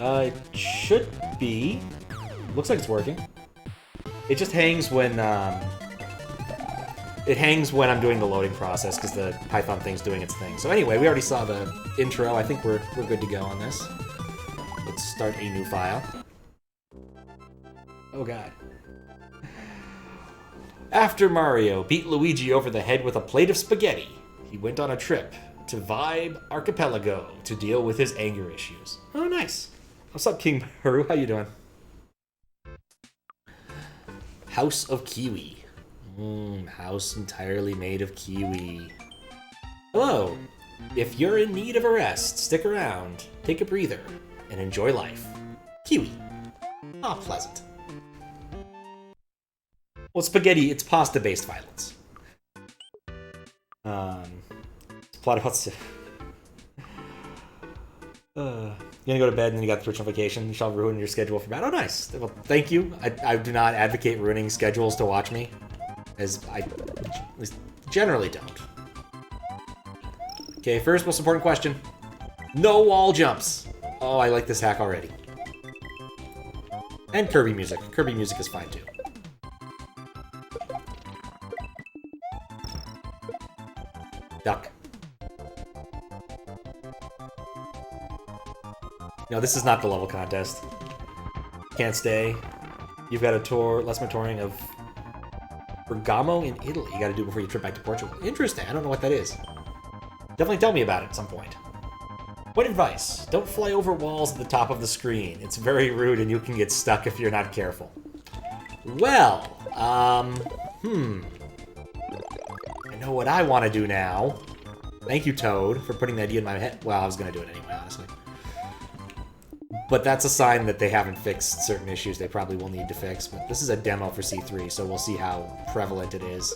It should be. Looks like it's working. It just hangs when, it hangs when I'm doing the loading process, because the Python thing's doing its thing. So anyway, we already saw the intro. I think we're good to go on this. Let's start a new file. Oh god. After Mario beat Luigi over the head with a plate of spaghetti, he went on a trip to Vibe Archipelago to deal with his anger issues. Oh, nice. What's up, King Haru? How you doing? House of Kiwi. House entirely made of kiwi. Hello. If you're in need of a rest, stick around, take a breather, and enjoy life. Kiwi. Ah, pleasant. Well, spaghetti, it's pasta-based violence. Plot about... You're gonna go to bed and then you got the Twitch notification. You shall ruin your schedule for bed. Oh, nice. Well, thank you. I do not advocate ruining schedules to watch me, as I at least generally don't. Okay, first most important question. No wall jumps. Oh, I like this hack already. And Kirby music. Kirby music is fine too. Duck. No, this is not the level contest. Can't stay. You've got a tour, Lesmer touring of Bergamo in Italy. You gotta do before you trip back to Portugal. Interesting, I don't know what that is. Definitely tell me about it at some point. What advice? Don't fly over walls at the top of the screen. It's very rude and you can get stuck if you're not careful. Well, I know what I want to do now. Thank you, Toad, for putting that idea in my head. Well, I was going to do it anyway, honestly. But that's a sign that they haven't fixed certain issues they probably will need to fix. But this is a demo for C3, so we'll see how prevalent it is.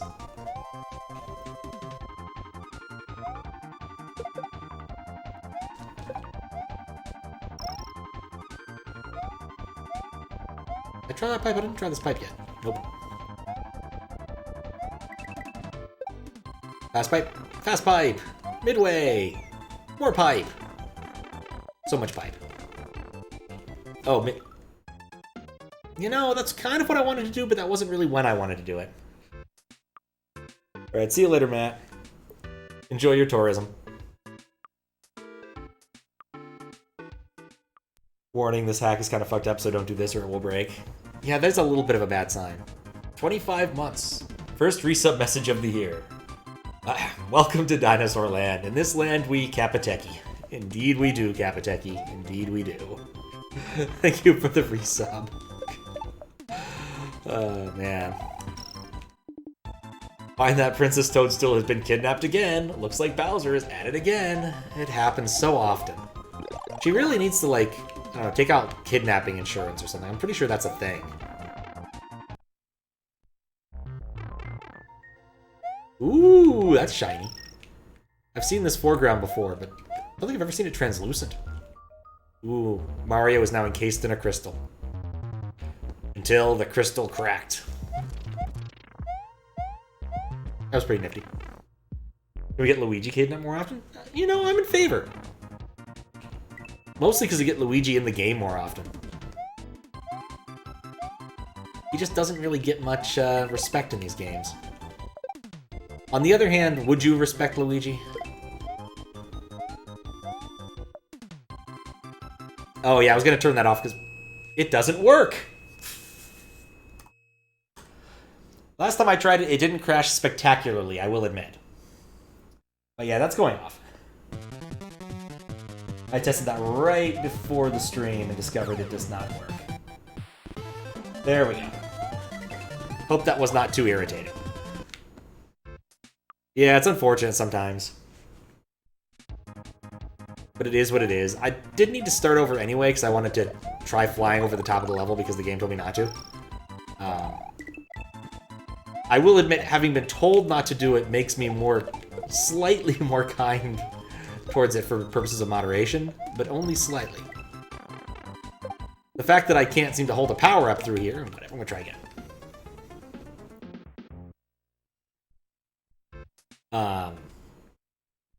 I tried that pipe, I didn't try this pipe yet. Nope. Fast pipe. Fast pipe. Midway. More pipe. So much pipe. Oh, you know, that's kind of what I wanted to do, but that wasn't really when I wanted to do it. Alright, see you later, Matt. Enjoy your tourism. Warning, this hack is kind of fucked up, so don't do this or it will break. Yeah, there's a little bit of a bad sign. 25 months. First resub message of the year. Welcome to Dinosaur Land. In this land, we Kapateki. Indeed we do, Kapateki. Indeed we do. Thank you for the resub. Oh, man. Find that Princess Toadstool has been kidnapped again. Looks like Bowser is at it again. It happens so often. She really needs to, like, I don't know, take out kidnapping insurance or something. I'm pretty sure that's a thing. Ooh, that's shiny. I've seen this foreground before, but I don't think I've ever seen it translucent. Ooh, Mario is now encased in a crystal. Until the crystal cracked. That was pretty nifty. Can we get Luigi kidnapped more often? You know, I'm in favor. Mostly because we get Luigi in the game more often. He just doesn't really get much respect in these games. On the other hand, would you respect Luigi? Oh yeah, I was gonna turn that off because it doesn't work! Last time I tried it, it didn't crash spectacularly, I will admit. But yeah, that's going off. I tested that right before the stream and discovered it does not work. There we go. Hope that was not too irritating. Yeah, it's unfortunate sometimes. But it is what it is. I did need to start over anyway because I wanted to try flying over the top of the level because the game told me not to. I will admit, having been told not to do it makes me slightly more kind towards it for purposes of moderation, but only slightly. The fact that I can't seem to hold a power-up through here, whatever, I'm gonna try again.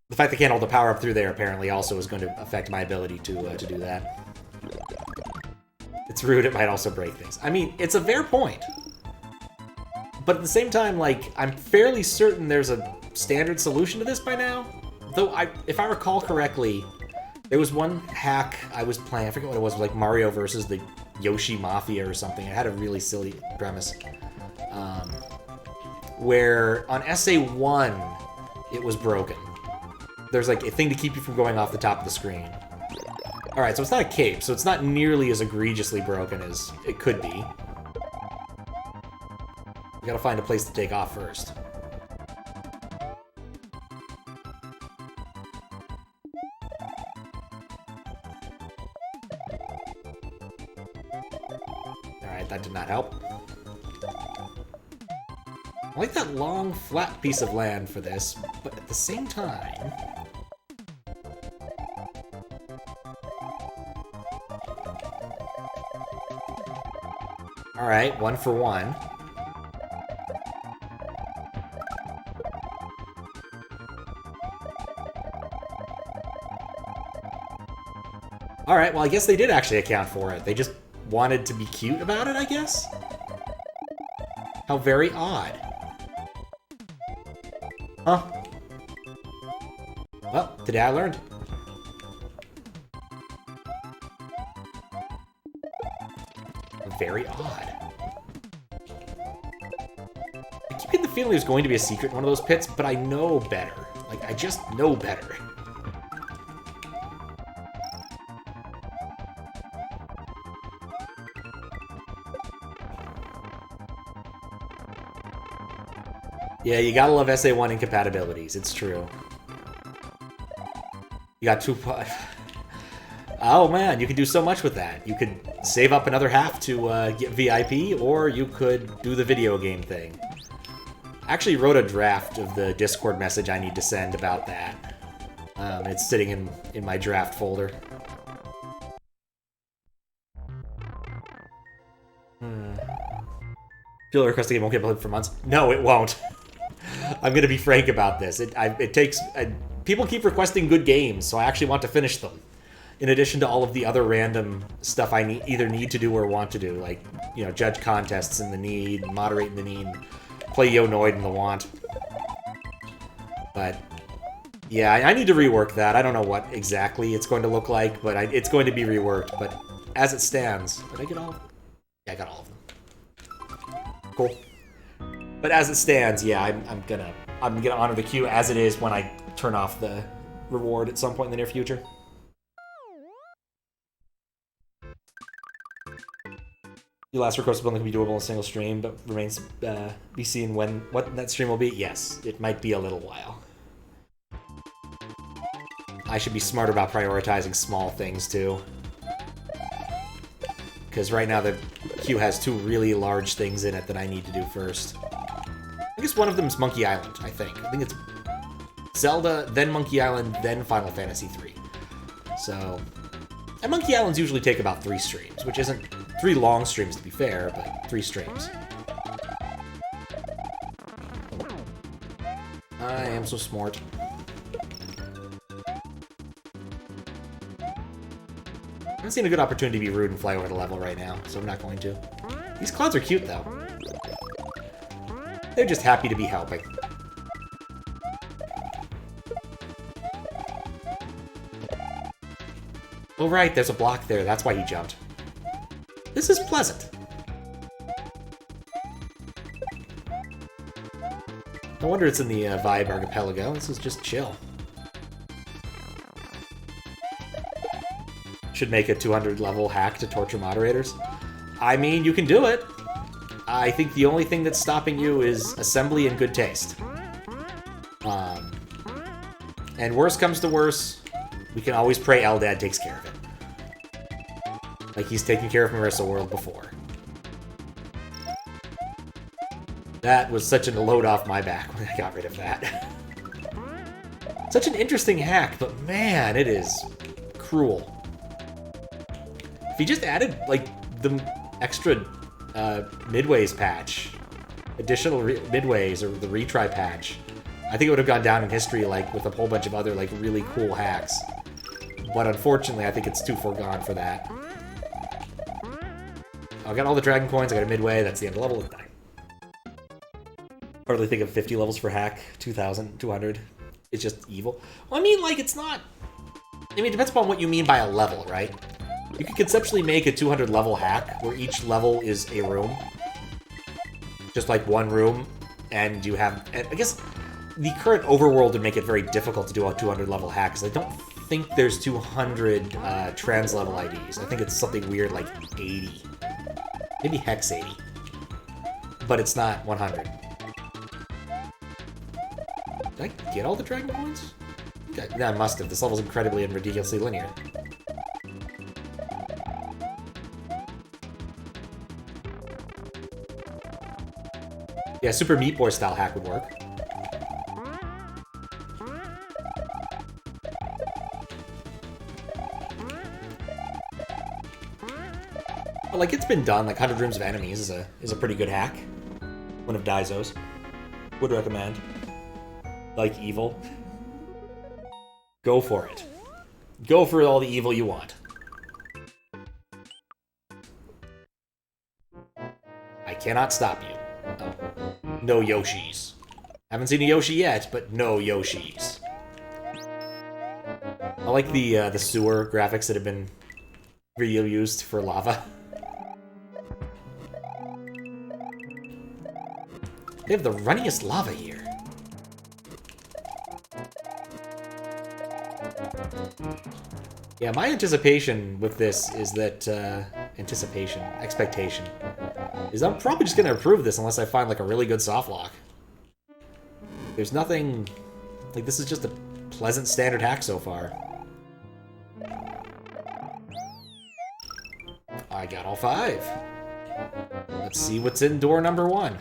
The fact that I can't hold the power up through there apparently also is going to affect my ability to do that. It's rude, it might also break things. I mean, it's a fair point. But at the same time, like, I'm fairly certain there's a standard solution to this by now. Though, if I recall correctly, there was one hack I was playing, I forget what it was, like Mario versus the Yoshi Mafia or something. It had a really silly premise. Where on SA1, it was broken. There's like a thing to keep you from going off the top of the screen. Alright, so it's not a cape, so it's not nearly as egregiously broken as it could be. We gotta find a place to take off first. Alright, that did not help. I like that long, flat piece of land for this, but at the same time... Alright, 1 for 1. Alright, well I guess they did actually account for it. They just wanted to be cute about it, I guess? How very odd. Huh. Well, today I learned. Very odd. I keep getting the feeling there's going to be a secret in one of those pits, but I know better. Like, I just know better. Yeah, you gotta love SA1 incompatibilities, it's true. You got 2... Oh man, you could do so much with that. You could save up another half to get VIP, or you could do the video game thing. I actually wrote a draft of the Discord message I need to send about that. It's sitting in my draft folder. People requesting it won't get played for months. No, it won't. I'm gonna be frank about this. It takes... people keep requesting good games, so I actually want to finish them. In addition to all of the other random stuff I either need to do or want to do, like, you know, judge contests in the need, moderate in the need, play Yo-Noid in the want. But, yeah, I need to rework that. I don't know what exactly it's going to look like, but it's going to be reworked. But as it stands... Did I get all of them? Yeah, I got all of them. Cool. But as it stands, yeah, I'm gonna honor the queue as it is when I turn off the reward at some point in the near future. The last request building can be doable in a single stream, but remains be seen what that stream will be. Yes, it might be a little while. I should be smarter about prioritizing small things too. Because right now the queue has 2 really large things in it that I need to do first. I guess one of them is Monkey Island, I think. I think it's Zelda, then Monkey Island, then Final Fantasy III. So... And Monkey Islands usually take about 3 streams, which isn't 3 long streams to be fair, but 3 streams. I am so smart. I haven't seen a good opportunity to be rude and fly over the level right now, so I'm not going to. These clouds are cute, though. They're just happy to be helping. Oh right, there's a block there, that's why he jumped. This is pleasant. No wonder it's in the Vibe Archipelago, this is just chill. Should make a 200 level hack to torture moderators. I mean, you can do it. I think the only thing that's stopping you is assembly and good taste. And worst comes to worst, we can always pray Eldad takes care of it. Like he's taken care of Marissa World before. That was such a load off my back when I got rid of that. Such an interesting hack, but man, it is cruel. If he just added, like, the extra midways patch, additional midways, or the retry patch, I think it would have gone down in history, like, with a whole bunch of other, like, really cool hacks. But unfortunately, I think it's too far gone for that. I got all the dragon coins, I got a midway, that's the end of the level, let's die. Hardly think of 50 levels for hack, 2,000, 200. It's just evil. Well, I mean, like, it's not... I mean, it depends upon what you mean by a level, right? You could conceptually make a 200 level hack where each level is a room. Just like one room, and you have... I guess the current overworld would make it very difficult to do a 200 level hack, because I don't think there's 200 trans level IDs. I think it's something weird like 80. Maybe hex 80. But it's not 100. Did I get all the dragon coins? Yeah, I must have. This level's incredibly and ridiculously linear. Yeah, Super Meat Boy style hack would work. But like, it's been done. Like 100 Rooms of Enemies is a pretty good hack. One of Daizo's. Would recommend. Like evil. Go for it. Go for all the evil you want. I cannot stop you. Oh. No Yoshis. Haven't seen a Yoshi yet, but no Yoshis. I like the sewer graphics that have been reused for lava. They have the runniest lava here. Yeah, my anticipation with this is that, expectation, is I'm probably just gonna approve this unless I find, like, a really good soft lock. There's nothing... Like, this is just a pleasant standard hack so far. I got all 5. Let's see what's in door number 1.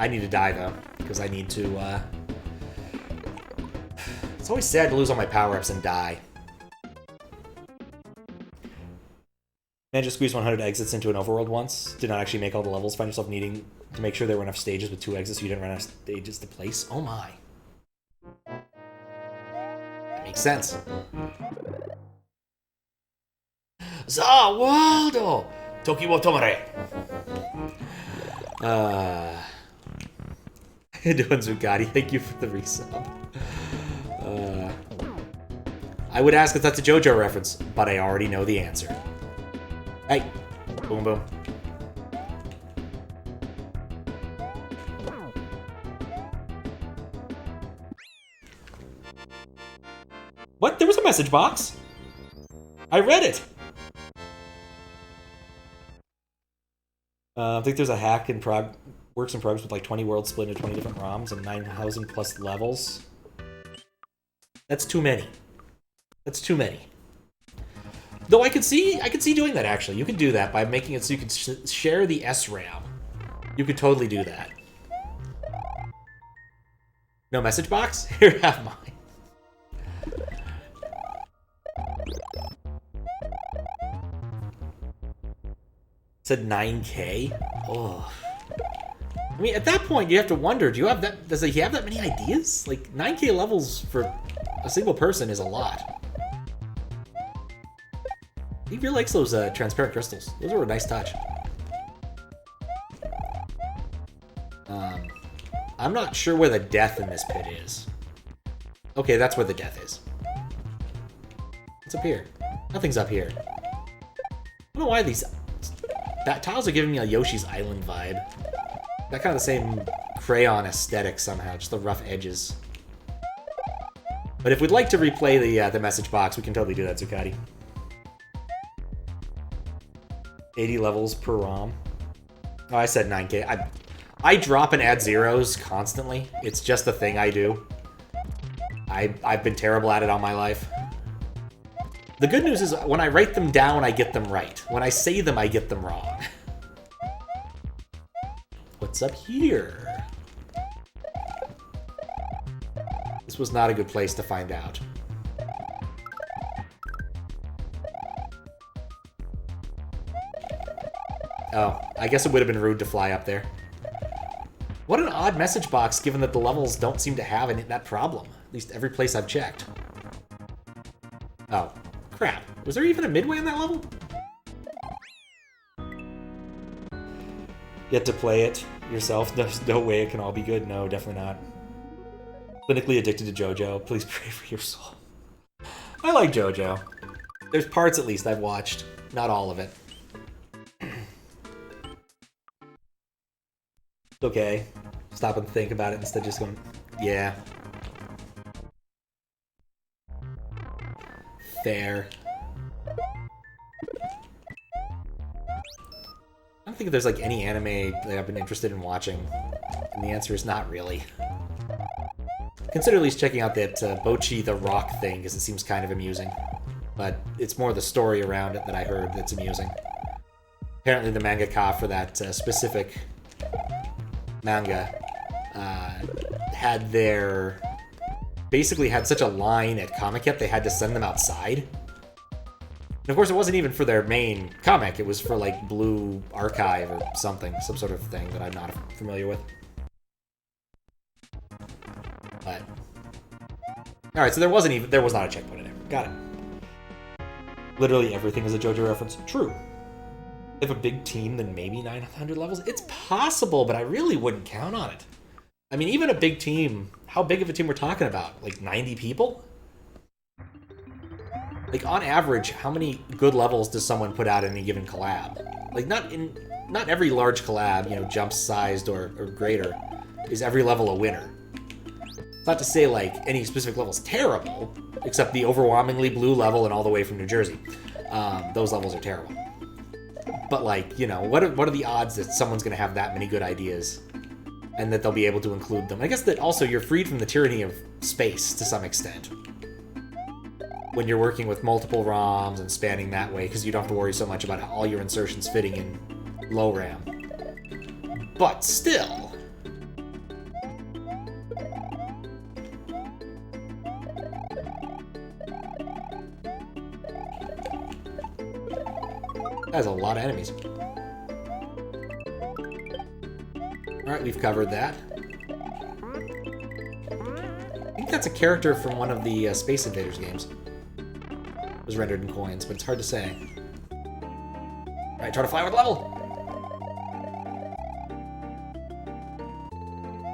I need to die, though, because I need to, It's always sad to lose all my power-ups and die. Managed to squeeze 100 exits into an overworld once. Did not actually make all the levels. Find yourself needing to make sure there were enough stages with 2 exits so you didn't run out of stages to place. Oh my. That makes sense. Za Waldo! Toki wo tomare! How you doing, Zugatti? Thank you for the resub. I would ask if that's a JoJo reference, but I already know the answer. Hey! Boom, boom. What? There was a message box? I read it! I think there's a hack in works in progress with like 20 worlds split into 20 different ROMs and 9,000 plus levels. That's too many. That's too many. Though I could see doing that actually. You could do that by making it so you could share the SRAM. You could totally do that. No message box? Here, have mine. Said 9K? Oh. I mean, at that point, you have to wonder, do you have that? Does he have that many ideas? Like, 9K levels for a single person is a lot. He really likes those transparent crystals. Those were a nice touch. I'm not sure where the death in this pit is. Okay, that's where the death is. What's up here? Nothing's up here. I don't know why these... That tiles are giving me a Yoshi's Island vibe. That kind of the same crayon aesthetic somehow, just the rough edges. But if we'd like to replay the message box, we can totally do that, Zuccotti. 80 levels per ROM. Oh, I said 9K. I drop and add zeros constantly. It's just a thing I do. I've been terrible at it all my life. The good news is when I write them down, I get them right. When I say them, I get them wrong. What's up here? This was not a good place to find out. Oh, I guess it would have been rude to fly up there. What an odd message box, given that the levels don't seem to have that problem. At least every place I've checked. Oh, Crap. Was there even a midway on that level? Yet to play it yourself? There's no way it can all be good. No, definitely not. Clinically addicted to JoJo. Please pray for your soul. I like JoJo. There's parts, at least, I've watched. Not all of it. It's okay. Stop and think about it instead of just going, yeah. Fair. I don't think there's like any anime that I've been interested in watching, and the answer is not really. Consider at least checking out that Bochi the Rock thing, because it seems kind of amusing. But it's more the story around it that I heard that's amusing. Apparently the mangaka for that specific manga had their... basically had such a line at Comic-Con, they had to send them outside. And of course, it wasn't even for their main comic. It was for, like, Blue Archive or something. Some sort of thing that I'm not familiar with. But... alright, so there was not a checkpoint in there. Got it. Literally everything is a JoJo reference. True. If a big team, then maybe 900 levels? It's possible, but I really wouldn't count on it. I mean, even a big team... how big of a team we're talking about? Like, 90 people? Like, on average, how many good levels does someone put out in any given collab? Like, not every large collab, you know, jump-sized or greater, is every level a winner. It's not to say, like, any specific level is terrible, except the overwhelmingly blue level and all the way from New Jersey. Those levels are terrible. But, like, you know, what are the odds that someone's going to have that many good ideas and that they'll be able to include them? I guess that also you're freed from the tyranny of space to some extent when you're working with multiple ROMs and spanning that way, because you don't have to worry so much about all your insertions fitting in low RAM. But still... that's a lot of enemies. Alright, we've covered that. I think that's a character from one of the Space Invaders games. It was rendered in coins, but it's hard to say. Alright, try to fly over the level!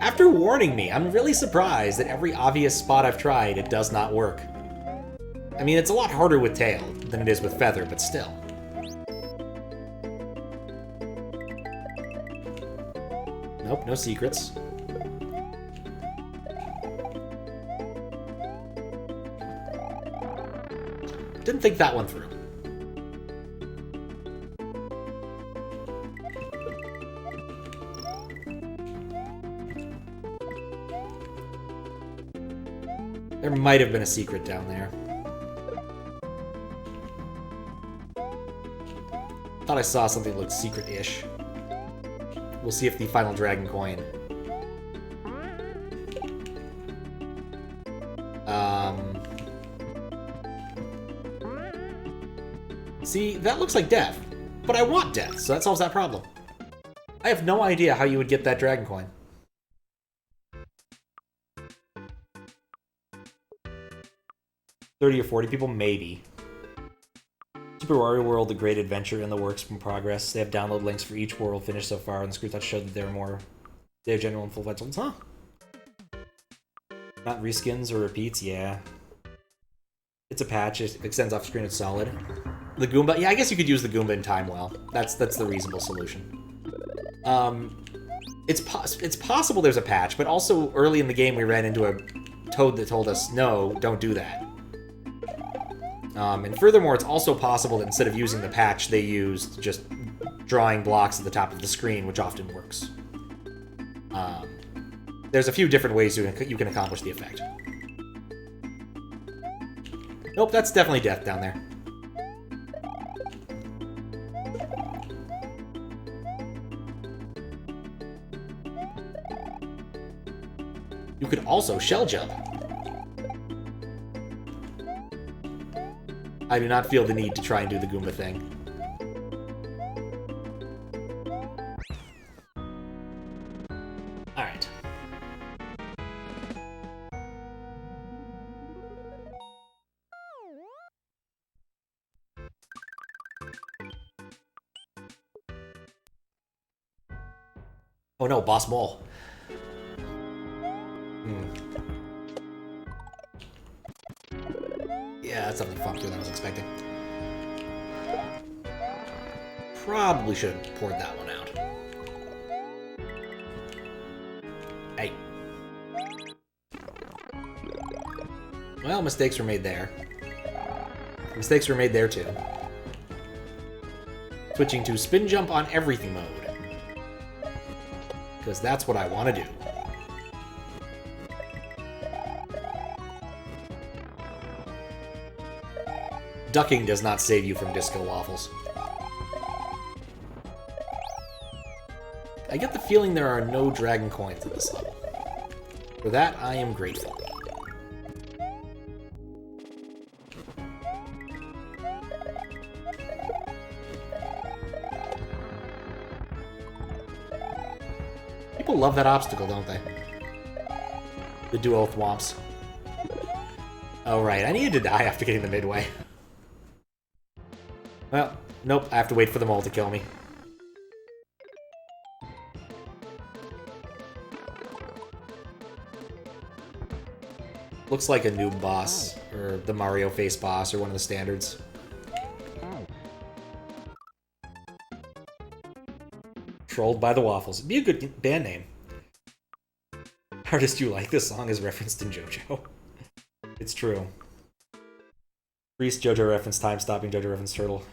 After warning me, I'm really surprised that every obvious spot I've tried, it does not work. I mean, it's a lot harder with Tail than it is with Feather, but still. Nope, no secrets. Didn't think that one through. There might have been a secret down there. Thought I saw something that looked secret-ish. We'll see if the final dragon coin. See, that looks like death. But I want death, so that solves that problem. I have no idea how you would get that dragon coin. $30 or 40 people? Maybe. Super Mario World, The Great Adventure, in the works in progress. They have download links for each world finished so far, and the screenshots showed that they have genuine full-fledged ones. Huh? Not reskins or repeats? Yeah. It's a patch. It extends off screen. It's solid. The Goomba? Yeah, I guess you could use the Goomba in time well. That's the reasonable solution. It's possible there's a patch, but also early in the game we ran into a toad that told us, no, don't do that. And furthermore, it's also possible that instead of using the patch, they used just drawing blocks at the top of the screen, which often works. There's a few different ways you can accomplish the effect. Nope, that's definitely death down there. You could also shell jump. I do not feel the need to try and do the Goomba thing. Alright. Oh no, BossMole. Yeah, that's something funkier than I was expecting. Probably should have poured that one out. Hey. Well, mistakes were made there. Mistakes were made there too. Switching to spin jump on everything mode. Because that's what I want to do. Ducking does not save you from disco waffles. I get the feeling there are no dragon coins at this level. For that, I am grateful. People love that obstacle, don't they? The duo thwomps. Oh right, I needed to die after getting the midway. Well, nope, I have to wait for the mole to kill me. Looks like a noob boss, or the Mario face boss, or one of the standards. Trolled by the Waffles. It'd be a good band name. Artist you like, this song is referenced in JoJo. It's true. Priest JoJo reference, time stopping JoJo reference, turtle.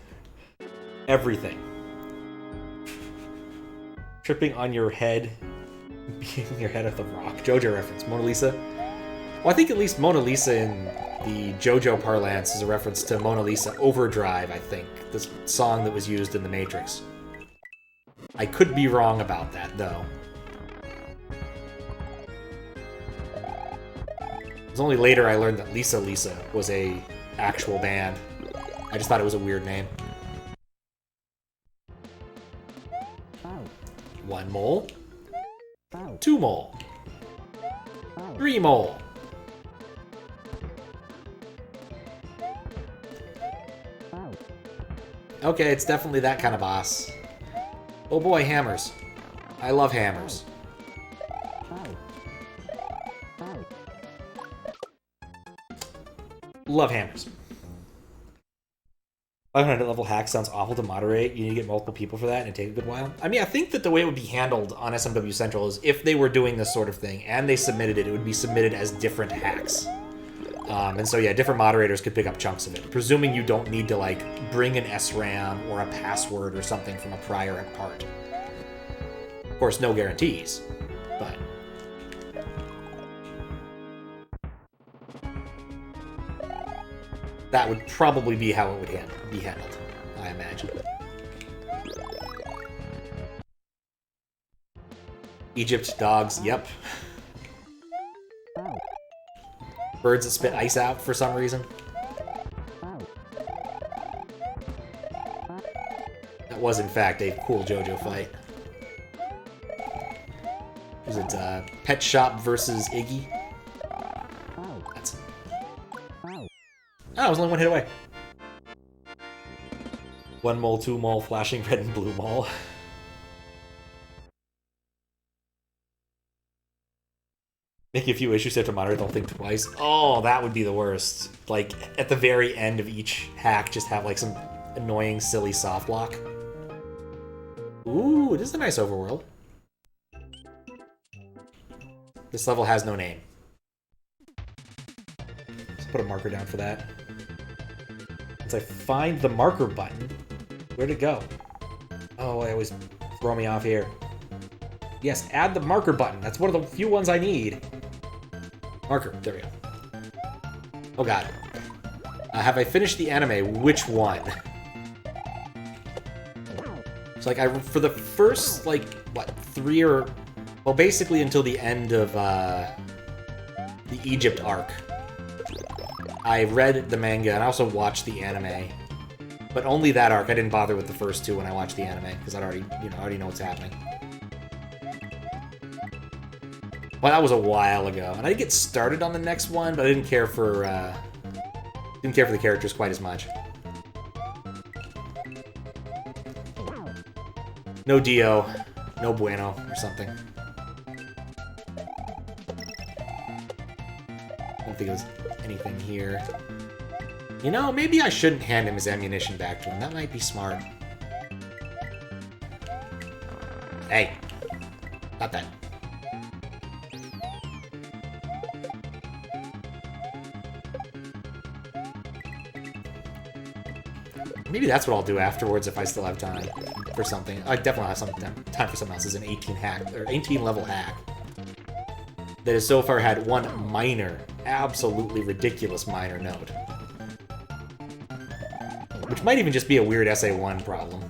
Everything. Tripping on your head, beating your head off the rock. JoJo reference. Mona Lisa. Well, I think at least Mona Lisa in the JoJo parlance is a reference to Mona Lisa Overdrive, I think. This song that was used in The Matrix. I could be wrong about that, though. It was only later I learned that Lisa Lisa was a actual band. I just thought it was a weird name. One mole. Two mole. Three mole. Okay, it's definitely that kind of boss. Oh boy, hammers. I love hammers. Love hammers. 500 level hack sounds awful to moderate. You need to get multiple people for that and it'd take a good while. I mean, I think that the way it would be handled on SMW Central is if they were doing this sort of thing and they submitted it, it would be submitted as different hacks. And so, yeah, different moderators could pick up chunks of it, presuming you don't need to, like, bring an SRAM or a password or something from a prior part. Of course, no guarantees, but... that would probably be how it would be handled, I imagine. Egypt, dogs, yep. Birds that spit ice out for some reason. That was, in fact, a cool JoJo fight. Was it Pet Shop versus Iggy? That's... oh, I was only one hit away. One mole, two mole, flashing red and blue mole. Making a few issues after moderate, don't think twice. Oh, that would be the worst. Like, at the very end of each hack, just have, like, some annoying, silly soft lock. Ooh, it is a nice overworld. This level has no name. Let's put a marker down for that. Once I find the marker button, where'd it go? Oh, I always throw me off here. Yes, add the marker button. That's one of the few ones I need. Marker, there we go. Oh god. Have I finished the anime? Which one? It's like, for the first, like, what, 3 or... well, basically until the end of, the Egypt arc. I read the manga, and I also watched the anime. But only that arc. I didn't bother with the first 2 when I watched the anime, because I already know what's happening. Well, that was a while ago, and I did get started on the next one, but I didn't care for the characters quite as much. No Dio. No bueno or something. I don't think it was anything here. You know, maybe I shouldn't hand him his ammunition back to him. That might be smart. Hey. Not that. Maybe that's what I'll do afterwards if I still have time for something. I definitely have some time for something else. It's an 18 level hack that has so far had one minor, absolutely ridiculous minor node. Which might even just be a weird SA1 problem.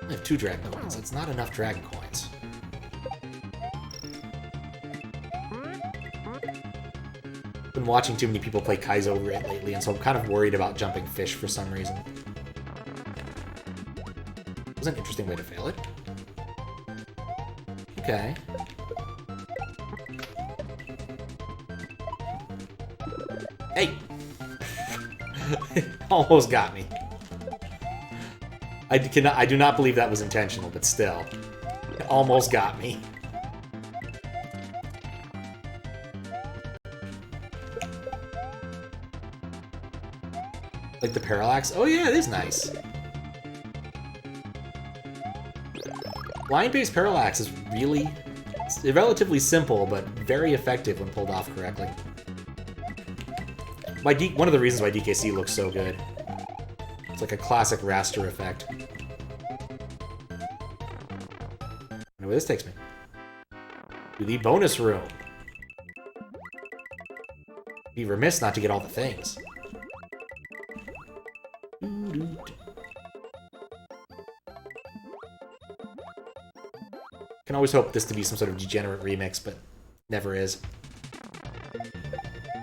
I have 2 dragon coins. That's not enough dragon coins. Been watching too many people play Kaizo lately, and so I'm kind of worried about jumping fish for some reason. It was an interesting way to fail it. Okay. Hey! Almost got me. I do not believe that was intentional, but still. It almost got me. Like the parallax? Oh yeah, it is nice. Line-based parallax is really relatively simple, but very effective when pulled off correctly. One of the reasons why DKC looks so good. It's like a classic raster effect. I know where this takes me. To the bonus room. Be remiss not to get all the things. Can always hope this to be some sort of degenerate remix, but never is.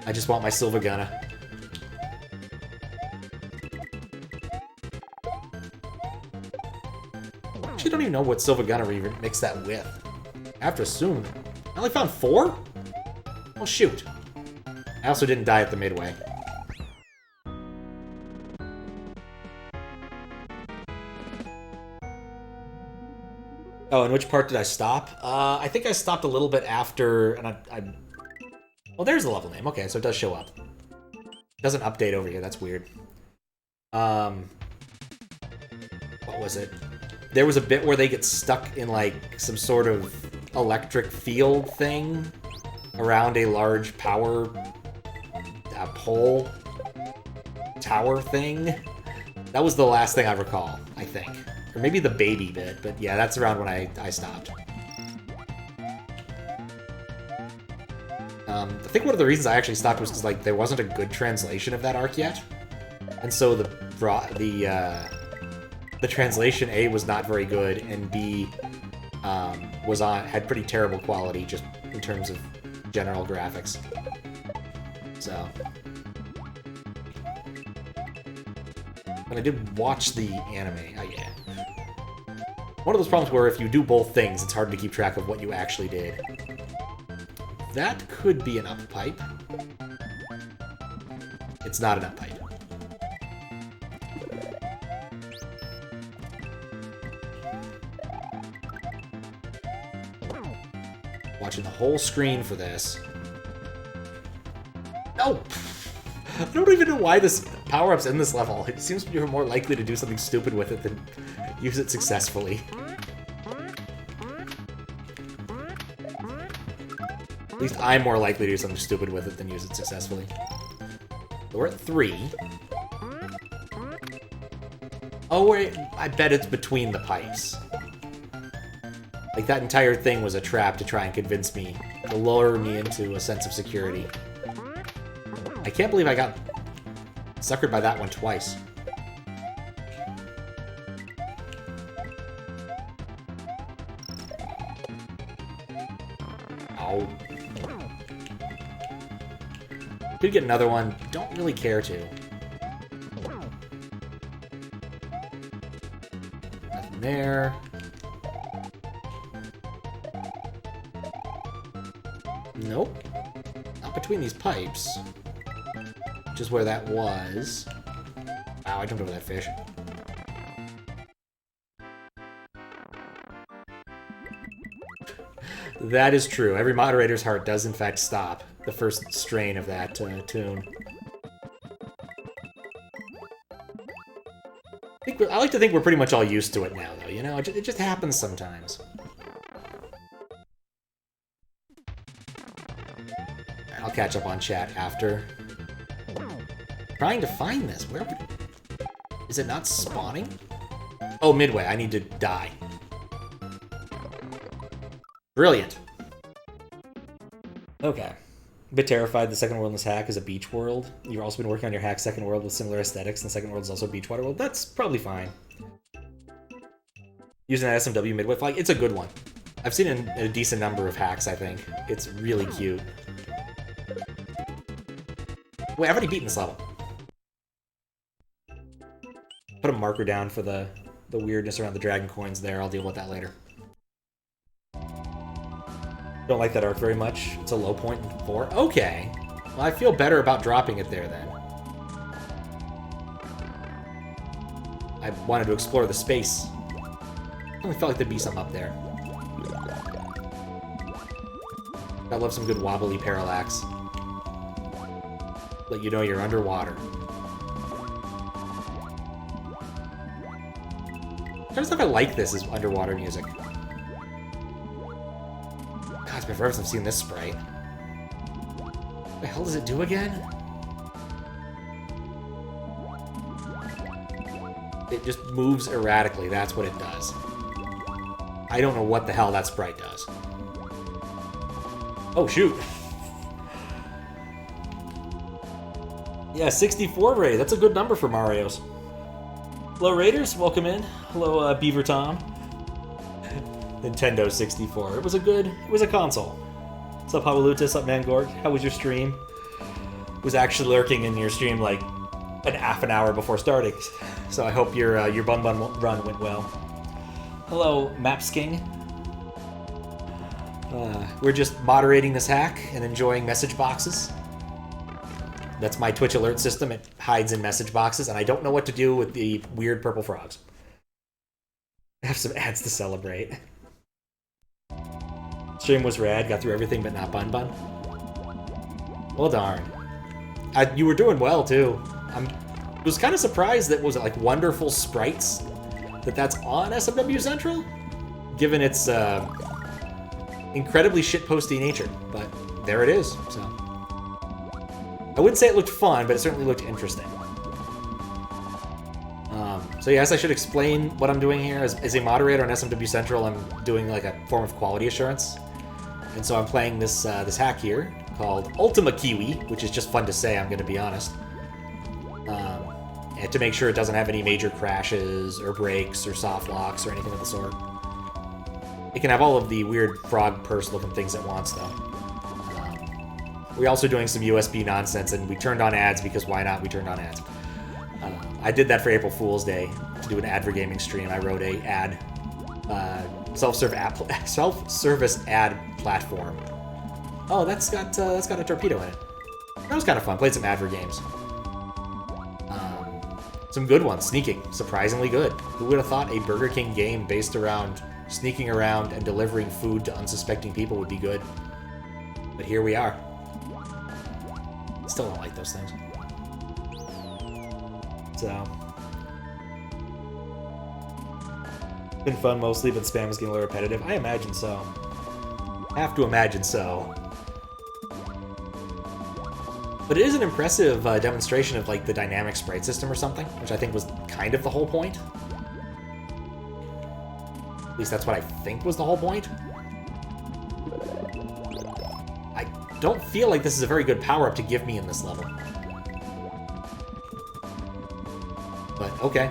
I just want my Silvagunna. I actually don't even know what Silvagunna we mix that with. I have to assume. I only found 4? Oh shoot. I also didn't die at the midway. Oh, and which part did I stop? I think I stopped a little bit after, and I well, there's the level name. Okay, so it does show up. It doesn't update over here. That's weird. What was it? There was a bit where they get stuck in, like, some sort of electric field thing around a large power pole tower thing. That was the last thing I recall, I think. Or maybe the baby bit, but yeah, that's around when I stopped. I think one of the reasons I actually stopped was because, like, there wasn't a good translation of that arc yet. And so the translation, A, was not very good, and B, had pretty terrible quality just in terms of general graphics. So. But I did watch the anime. Yeah. One of those problems where if you do both things, it's hard to keep track of what you actually did. That could be an up pipe. It's not an up pipe. Watching the whole screen for this. No! I don't even know why this power-up's in this level. It seems you're more likely to do something stupid with it than use it successfully. At least I'm more likely to do something stupid with it than use it successfully. So we're at 3. Oh, wait, I bet it's between the pipes. Like, that entire thing was a trap to try and convince me, to lure me into a sense of security. I can't believe I got suckered by that one twice. Ow. Could get another one. Don't really care to. Nothing there. Nope. Oh. between these pipes, which is where that was. Wow, I jumped over that fish. That is true. Every moderator's heart does in fact stop the first strain of that tune. I like to think we're pretty much all used to it now, though, you know? It just happens sometimes. I'll catch up on chat after. Trying to find this. Where would... Is it not spawning? Oh, midway. I need to die. Brilliant. Okay. A bit terrified the second world in this hack is a beach world. You've also been working on your hack second world with similar aesthetics, and the second world is also a beach water world. That's probably fine. Using that SMW midway flag, it's a good one. I've seen it in a decent number of hacks, I think. It's really cute. Wait, I've already beaten this level. Put a marker down for the weirdness around the dragon coins there. I'll deal with that later. Don't like that arc very much. It's a low point in 4. Okay. Well, I feel better about dropping it there, then. I wanted to explore the space. I only felt like there'd be something up there. I love some good wobbly parallax. Let you know you're underwater. I just if I like this as underwater music. God, it's been forever since I've seen this sprite. What the hell does it do again? It just moves erratically, that's what it does. I don't know what the hell that sprite does. Oh, shoot. Yeah, 64 raid. That's a good number for Mario's. Hello, Raiders. Welcome in. Hello, Beaver Tom. Nintendo 64. It was a console. What's up, Hawaluta? What's up, Mangorg? How was your stream? Was actually lurking in your stream like half an hour before starting. So I hope your Bun Bun run went well. Hello, Mapsking. We're just moderating this hack and enjoying message boxes. That's my Twitch alert system. It hides in message boxes, and I don't know what to do with the weird purple frogs. I have some ads to celebrate. Stream was rad, got through everything but not Bun Bun. Well darn. You were doing well, too. I was kind of surprised that, was it like Wonderful Sprites? That's on SMW Central? Given its incredibly shitposty nature. But there it is, so... I wouldn't say it looked fun, but it certainly looked interesting. So yes, I should explain what I'm doing here. As a moderator on SMW Central, I'm doing like a form of quality assurance. And so I'm playing this this hack here called Ultima Kiwi, which is just fun to say, I'm going to be honest. And to make sure it doesn't have any major crashes or breaks or soft locks or anything of the sort. It can have all of the weird frog purse looking things it wants, though. We're also doing some USB nonsense, and we turned on ads because why not? We turned on ads. I did that for April Fool's Day to do an ad for gaming stream. I wrote a ad, self-service ad platform. Oh, that's got a torpedo in it. That was kind of fun. Played some ad for games. Some good ones. Sneaking, surprisingly good. Who would have thought a Burger King game based around sneaking around and delivering food to unsuspecting people would be good? But here we are. Still don't like those things. So. Been fun mostly, but spam is getting a little repetitive. I imagine so. I have to imagine so. But it is an impressive demonstration of like the dynamic sprite system or something, which I think was kind of the whole point. At least that's what I think was the whole point. I don't feel like this is a very good power-up to give me in this level. But, okay.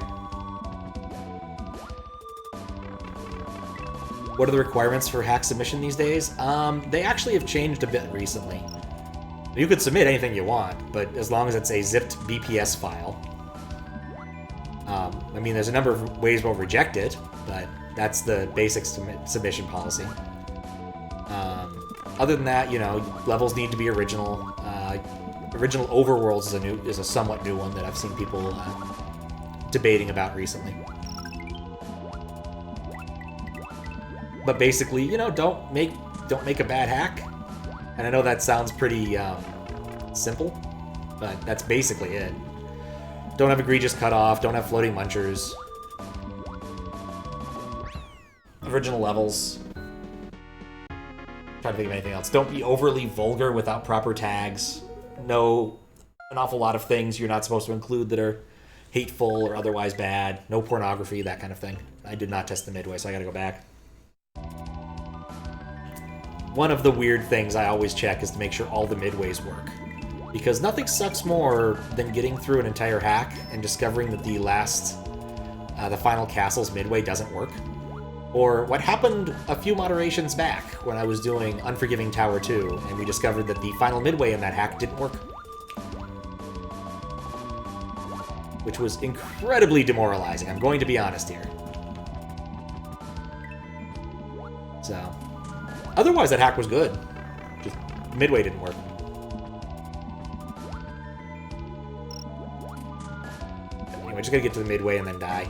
What are the requirements for hack submission these days? They actually have changed a bit recently. You could submit anything you want, but as long as it's a zipped BPS file. I mean, there's a number of ways we'll reject it, but that's the basic submission policy. Other than that, you know, levels need to be original. Original Overworlds is a somewhat new one that I've seen people debating about recently. But basically, you know, don't make a bad hack. And I know that sounds pretty simple, but that's basically it. Don't have egregious cutoff. Don't have floating munchers. Original levels. Try to think of anything else. Don't be overly vulgar without proper tags. Know an awful lot of things you're not supposed to include that are hateful or otherwise bad. No pornography, that kind of thing. I did not test the midway, so I gotta go back. One of the weird things I always check is to make sure all the midways work. Because nothing sucks more than getting through an entire hack and discovering that the final castle's midway doesn't work. Or what happened a few moderations back when I was doing Unforgiving Tower 2, and we discovered that the final midway in that hack didn't work. Which was incredibly demoralizing, I'm going to be honest here. So, otherwise that hack was good. Just midway didn't work. Anyway, just gotta get to the midway and then die.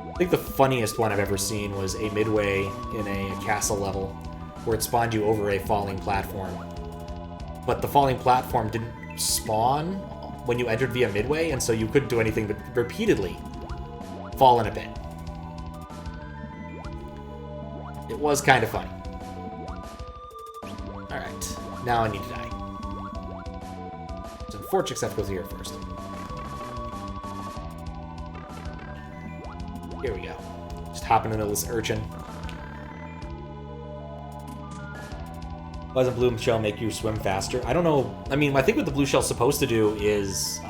I think the funniest one I've ever seen was a midway in a castle level where it spawned you over a falling platform. But the falling platform didn't spawn when you entered via midway, and so you couldn't do anything but repeatedly fall in a pit. It was kind of funny. Alright, now I need to die. So unfortunately, I have to go here first. Here we go. Just hopping into this urchin. Why doesn't blue shell make you swim faster? I don't know. I mean, I think what the blue shell's supposed to do is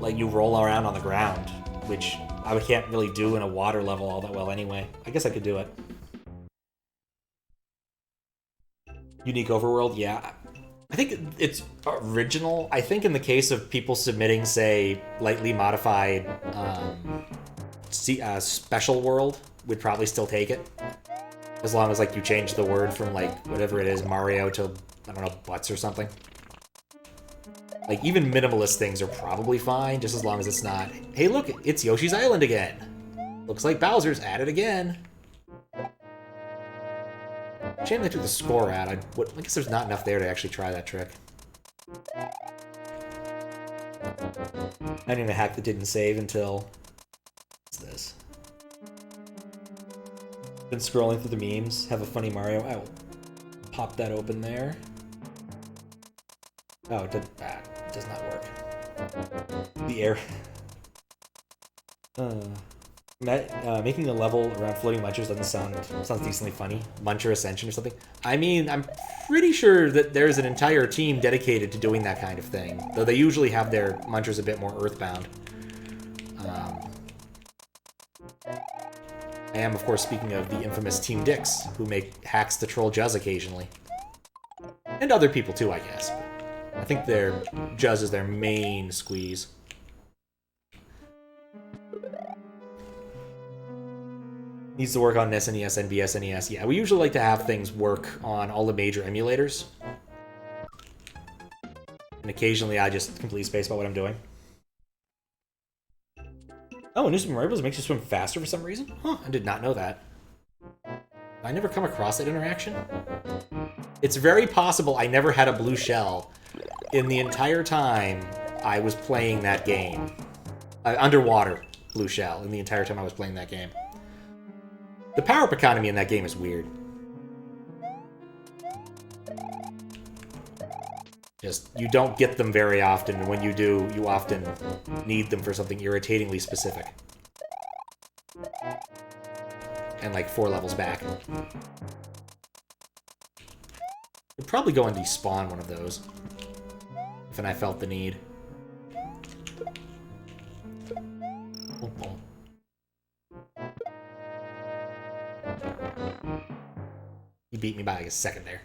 let you roll around on the ground, which I can't really do in a water level all that well anyway. I guess I could do it. Unique overworld, yeah. I think it's original. I think in the case of people submitting, say, lightly modified special world, would probably still take it. As long as, like, you change the word from, like, whatever it is, Mario to, I don't know, butts or something. Like, even minimalist things are probably fine, just as long as it's not, hey, look, it's Yoshi's Island again. Looks like Bowser's at it again. Shame they took the score out. I guess there's not enough there to actually try that trick. I didn't even hack that didn't save until... What's this? Been scrolling through the memes. Have a funny Mario. I will pop that open there. Oh, it does not work. The air... making a level around floating munchers doesn't sounds decently funny. Muncher Ascension or something. I mean, I'm pretty sure that there's an entire team dedicated to doing that kind of thing, though they usually have their munchers a bit more earthbound. I am, of course, speaking of the infamous Team Dix, who make hacks to troll Juzz occasionally. And other people too, I guess. But I think Juzz is their main squeeze. Needs to work on SNES, NBS, NES. Yeah, we usually like to have things work on all the major emulators. And occasionally I just completely space about what I'm doing. Oh, New Super Mario Bros. Makes you swim faster for some reason? Huh, I did not know that. I never come across that interaction. It's very possible I never had a blue shell in the entire time I was playing that game. Underwater blue shell in the entire time I was playing that game. The power-up economy in that game is weird. Just, you don't get them very often, and when you do, you often need them for something irritatingly specific. And like 4 levels back. I'd probably go and despawn one of those. If I felt the need. He beat me by like a second there.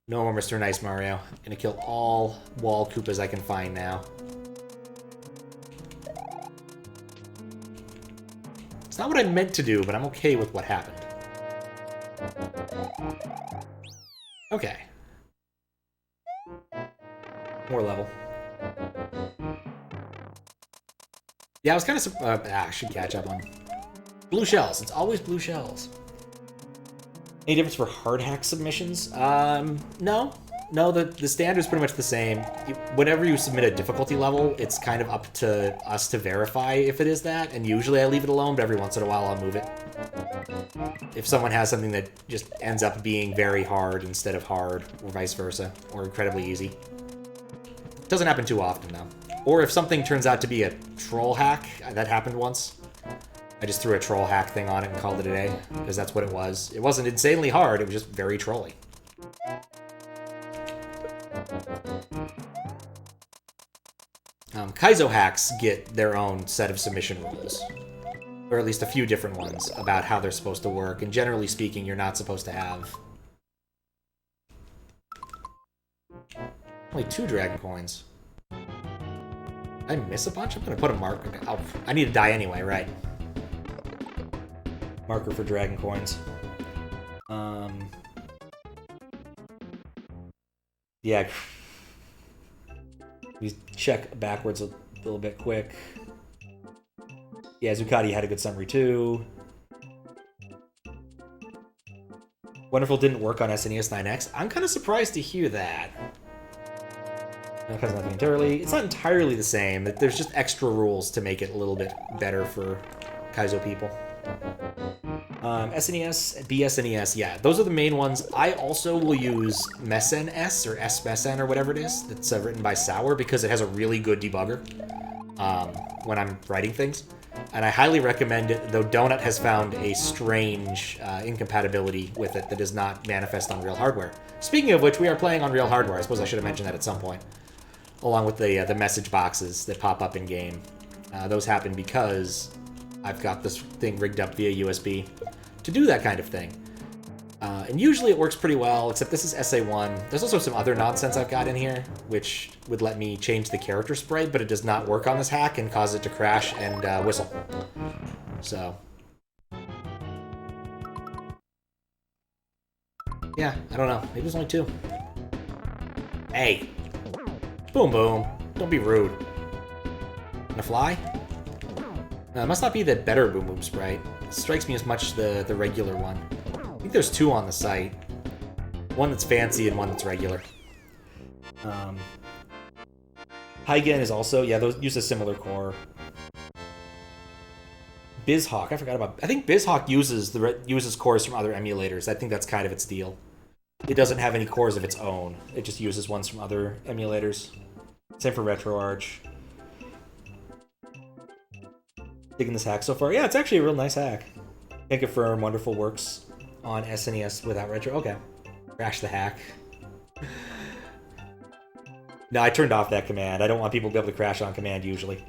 No more Mr. Nice Mario. Gonna kill all wall Koopas I can find now. It's not what I meant to do, but I'm okay with what happened. Okay. More level. Yeah, I was kind of... I should catch up on... Blue shells. It's always blue shells. Any difference for hard hack submissions? No. No, the standard's pretty much the same. Whenever you submit a difficulty level, it's kind of up to us to verify if it is that, and usually I leave it alone, but every once in a while I'll move it. If someone has something that just ends up being very hard instead of hard, or vice versa, or incredibly easy. Doesn't happen too often, though. Or if something turns out to be a troll hack, that happened once. I just threw a troll hack thing on it and called it a day, because that's what it was. It wasn't insanely hard, it was just very trolly. Kaizo hacks get their own set of submission rules, or at least a few different ones about how they're supposed to work, and generally speaking, you're not supposed to have only 2 dragon coins. Did I miss a bunch? I'm gonna put a marker. Oh, I need to die anyway, right? Marker for dragon coins. Yeah. We check backwards a little bit quick. Yeah, Zucati had a good summary too. Wonderful didn't work on SNES 9X. I'm kind of surprised to hear that. Because nothing entirely. It's not entirely the same. There's just extra rules to make it a little bit better for Kaizo people. SNES, BSNES, yeah, those are the main ones. I also will use MESN-S or S-MESN or whatever it is that's written by Sour because it has a really good debugger when I'm writing things. And I highly recommend it, though Donut has found a strange incompatibility with it that does not manifest on real hardware. Speaking of which, we are playing on real hardware. I suppose I should have mentioned that at some point. Along with the message boxes that pop up in-game. Those happen because I've got this thing rigged up via USB to do that kind of thing. And usually it works pretty well, except this is SA1. There's also some other nonsense I've got in here, which would let me change the character sprite, but it does not work on this hack and cause it to crash and whistle. So... yeah, I don't know. Maybe there's only 2. Hey! Boom boom. Don't be rude. Gonna fly? It must not be the better Boom Boom sprite. It strikes me as much the regular one. I think there's 2 on the site. One that's fancy and one that's regular. Hygen is also, yeah, those use a similar core. BizHawk, I forgot about. I think BizHawk uses cores from other emulators. I think that's kind of its deal. It doesn't have any cores of its own. It just uses ones from other emulators. Same for RetroArch. Digging this hack so far. Yeah, it's actually a real nice hack. Can confirm wonderful works on SNES without retro. Okay. Crash the hack. No, I turned off that command. I don't want people to be able to crash on command usually.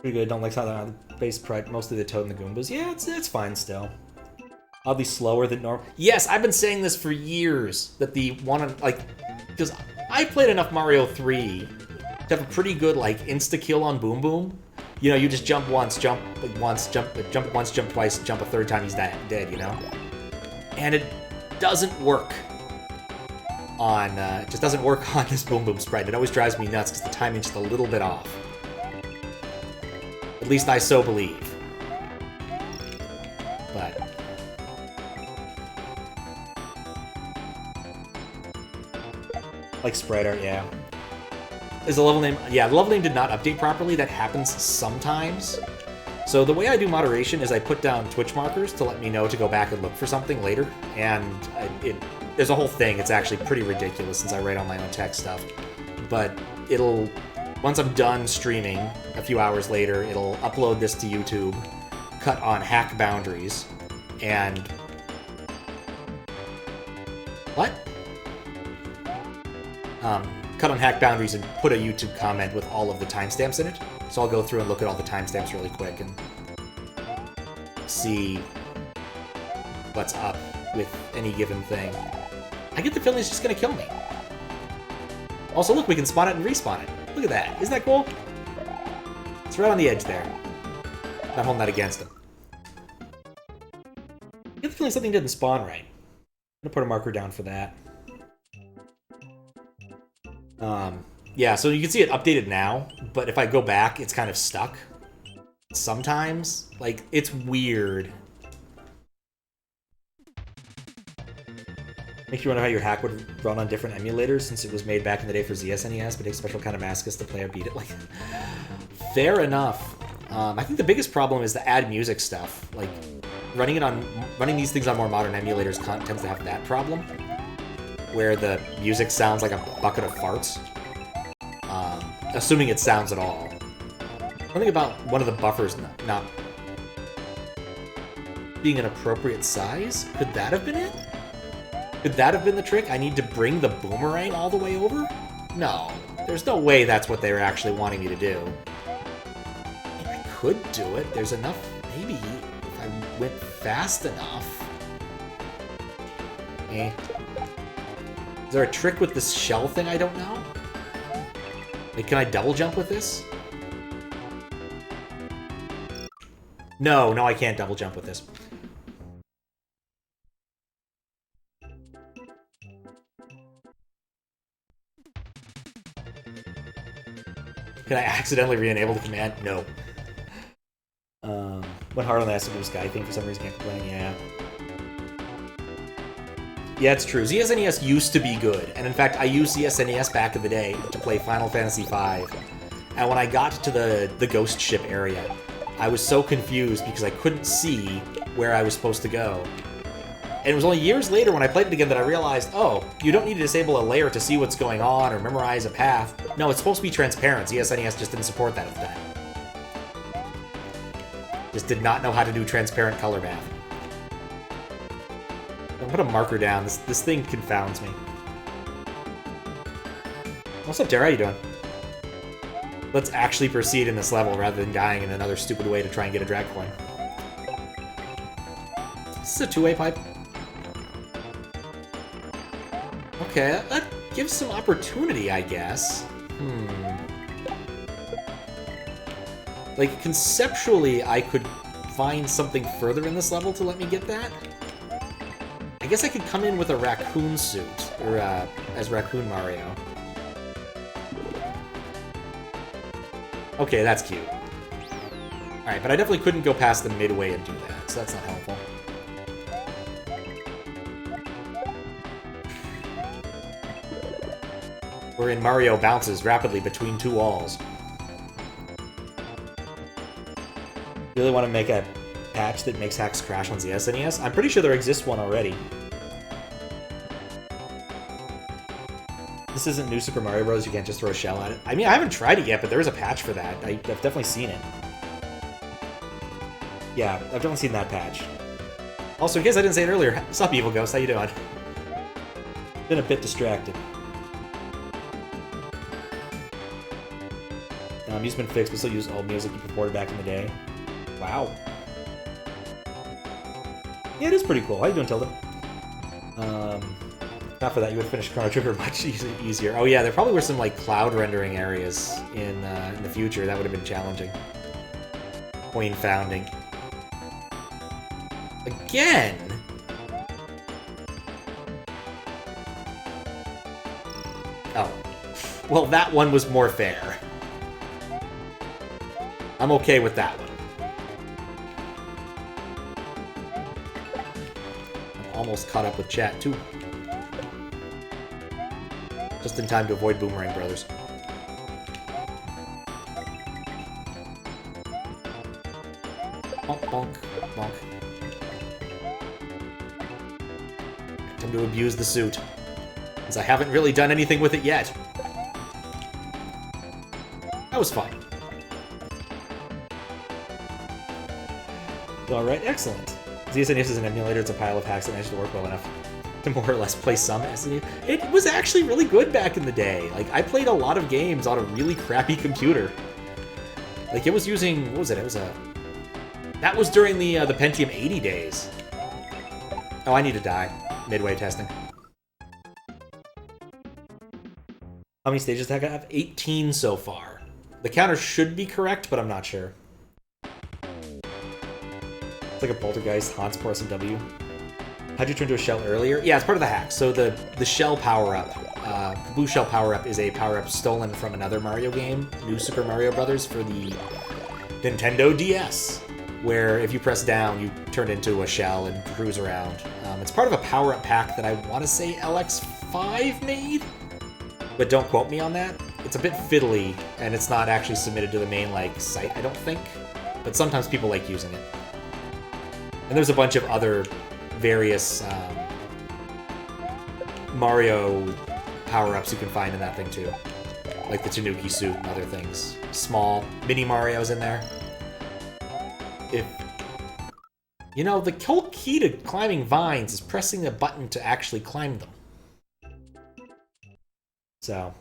Pretty good. Don't like how the base pride mostly the Toad and the Goombas. Yeah, it's fine still. Oddly slower than normal. Yes, I've been saying this for years. That the one like, because I played enough Mario 3 to have a pretty good like insta kill on Boom Boom. You know, you just jump once, jump once, jump once, jump twice, jump a third time, he's dead, you know? And it doesn't work on, it just doesn't work on this Boom Boom sprite. It always drives me nuts because the timing's just a little bit off. At least I so believe. But... like sprite art, yeah. Is the level name... yeah, the level name did not update properly. That happens sometimes. So the way I do moderation is I put down Twitch markers to let me know to go back and look for something later. And there's a whole thing. It's actually pretty ridiculous since I write all my own tech stuff. But it'll... once I'm done streaming, a few hours later, it'll upload this to YouTube, cut on hack boundaries, and... what? Cut on hack boundaries and put a YouTube comment with all of the timestamps in it. So I'll go through and look at all the timestamps really quick and see what's up with any given thing. I get the feeling it's just gonna kill me. Also, look, we can spawn it and respawn it. Look at that. Isn't that cool? It's right on the edge there. Not holding that against him. I get the feeling something didn't spawn right. I'm gonna put a marker down for that. Yeah, so you can see it updated now, but if I go back, it's kind of stuck. Sometimes. Like, it's weird. Makes you wonder how your hack would run on different emulators since it was made back in the day for ZSNES, but takes a special kind of masochist to play or beat it. Like, fair enough. I think the biggest problem is the add music stuff. Like, running these things on more modern emulators tends to have that problem, where the music sounds like a bucket of farts. Assuming it sounds at all. Something about one of the buffers not being an appropriate size? Could that have been it? Could that have been the trick? I need to bring the boomerang all the way over? No. There's no way that's what they were actually wanting me to do. I could do it. There's enough... Maybe if I went fast enough. Eh. Is there a trick with this shell thing I don't know? Like, can I double jump with this? No, I can't double jump with this. Can I accidentally re-enable the command? No. Went hard on the SMW Sky thing for some reason, can't complain, yeah. Yeah, it's true. ZSNES used to be good, and in fact, I used ZSNES back in the day to play Final Fantasy V. And when I got to the ghost ship area, I was so confused because I couldn't see where I was supposed to go. And it was only years later when I played it again that I realized, oh, you don't need to disable a layer to see what's going on or memorize a path. No, it's supposed to be transparent. ZSNES just didn't support that at the time. Just did not know how to do transparent color math. I'll put a marker down. This thing confounds me. What's up, Tara? How you doing? Let's actually proceed in this level rather than dying in another stupid way to try and get a drag coin. This is a two-way pipe. Okay, that gives some opportunity, I guess. Like, conceptually, I could find something further in this level to let me get that. I guess I could come in with a raccoon suit, or as Raccoon Mario. Okay, that's cute. Alright, but I definitely couldn't go past the midway and do that, so that's not helpful. Wherein Mario bounces rapidly between two walls. Really want to make a patch that makes hacks crash on the SNES? I'm pretty sure there exists one already. This isn't New Super Mario Bros. You can't just throw a shell at it. I mean, I haven't tried it yet, but there is a patch for that. I've definitely seen it. Yeah, I've definitely seen that patch. Also, in case I didn't say it earlier, what's up, Evil Ghost? How you doing? Been a bit distracted. Music's been fixed, but still use old music you recorded back in the day. Wow. Yeah, it is pretty cool. How you doing, Tilda? Not for that, you would finish Chrono Trigger much easier. Oh yeah, there probably were some like cloud rendering areas in the future that would have been challenging. Coin founding. Again! Oh. Well, that one was more fair. I'm okay with that one. I'm almost caught up with chat, too. Just in time to avoid Boomerang Brothers. Bonk, bonk, bonk. Time to abuse the suit, since I haven't really done anything with it yet. That was fun. Alright, excellent. ZSNES is an emulator, it's a pile of hacks that managed to work well enough to more or less play some SNES. It was actually really good back in the day. Like, I played a lot of games on a really crappy computer. Like, it was using, what was it? It was a... That was during the Pentium 80 days. Oh, I need to die. Midway testing. How many stages did I have? 18 so far. The counter should be correct, but I'm not sure. It's like a poltergeist, haunts poor SMW. How'd you turn to a shell earlier? Yeah, it's part of the hack. So the shell power-up, the blue shell power-up is a power-up stolen from another Mario game, New Super Mario Bros. For the Nintendo DS, where if you press down, you turn into a shell and cruise around. It's part of a power-up pack that I want to say LX5 made, but don't quote me on that. It's a bit fiddly, and it's not actually submitted to the main site, I don't think, but sometimes people like using it. And there's a bunch of other various Mario power-ups you can find in that thing too, like the Tanuki suit and other things. Small mini Mario's in there. You know, the whole key to climbing vines is pressing the button to actually climb them. So,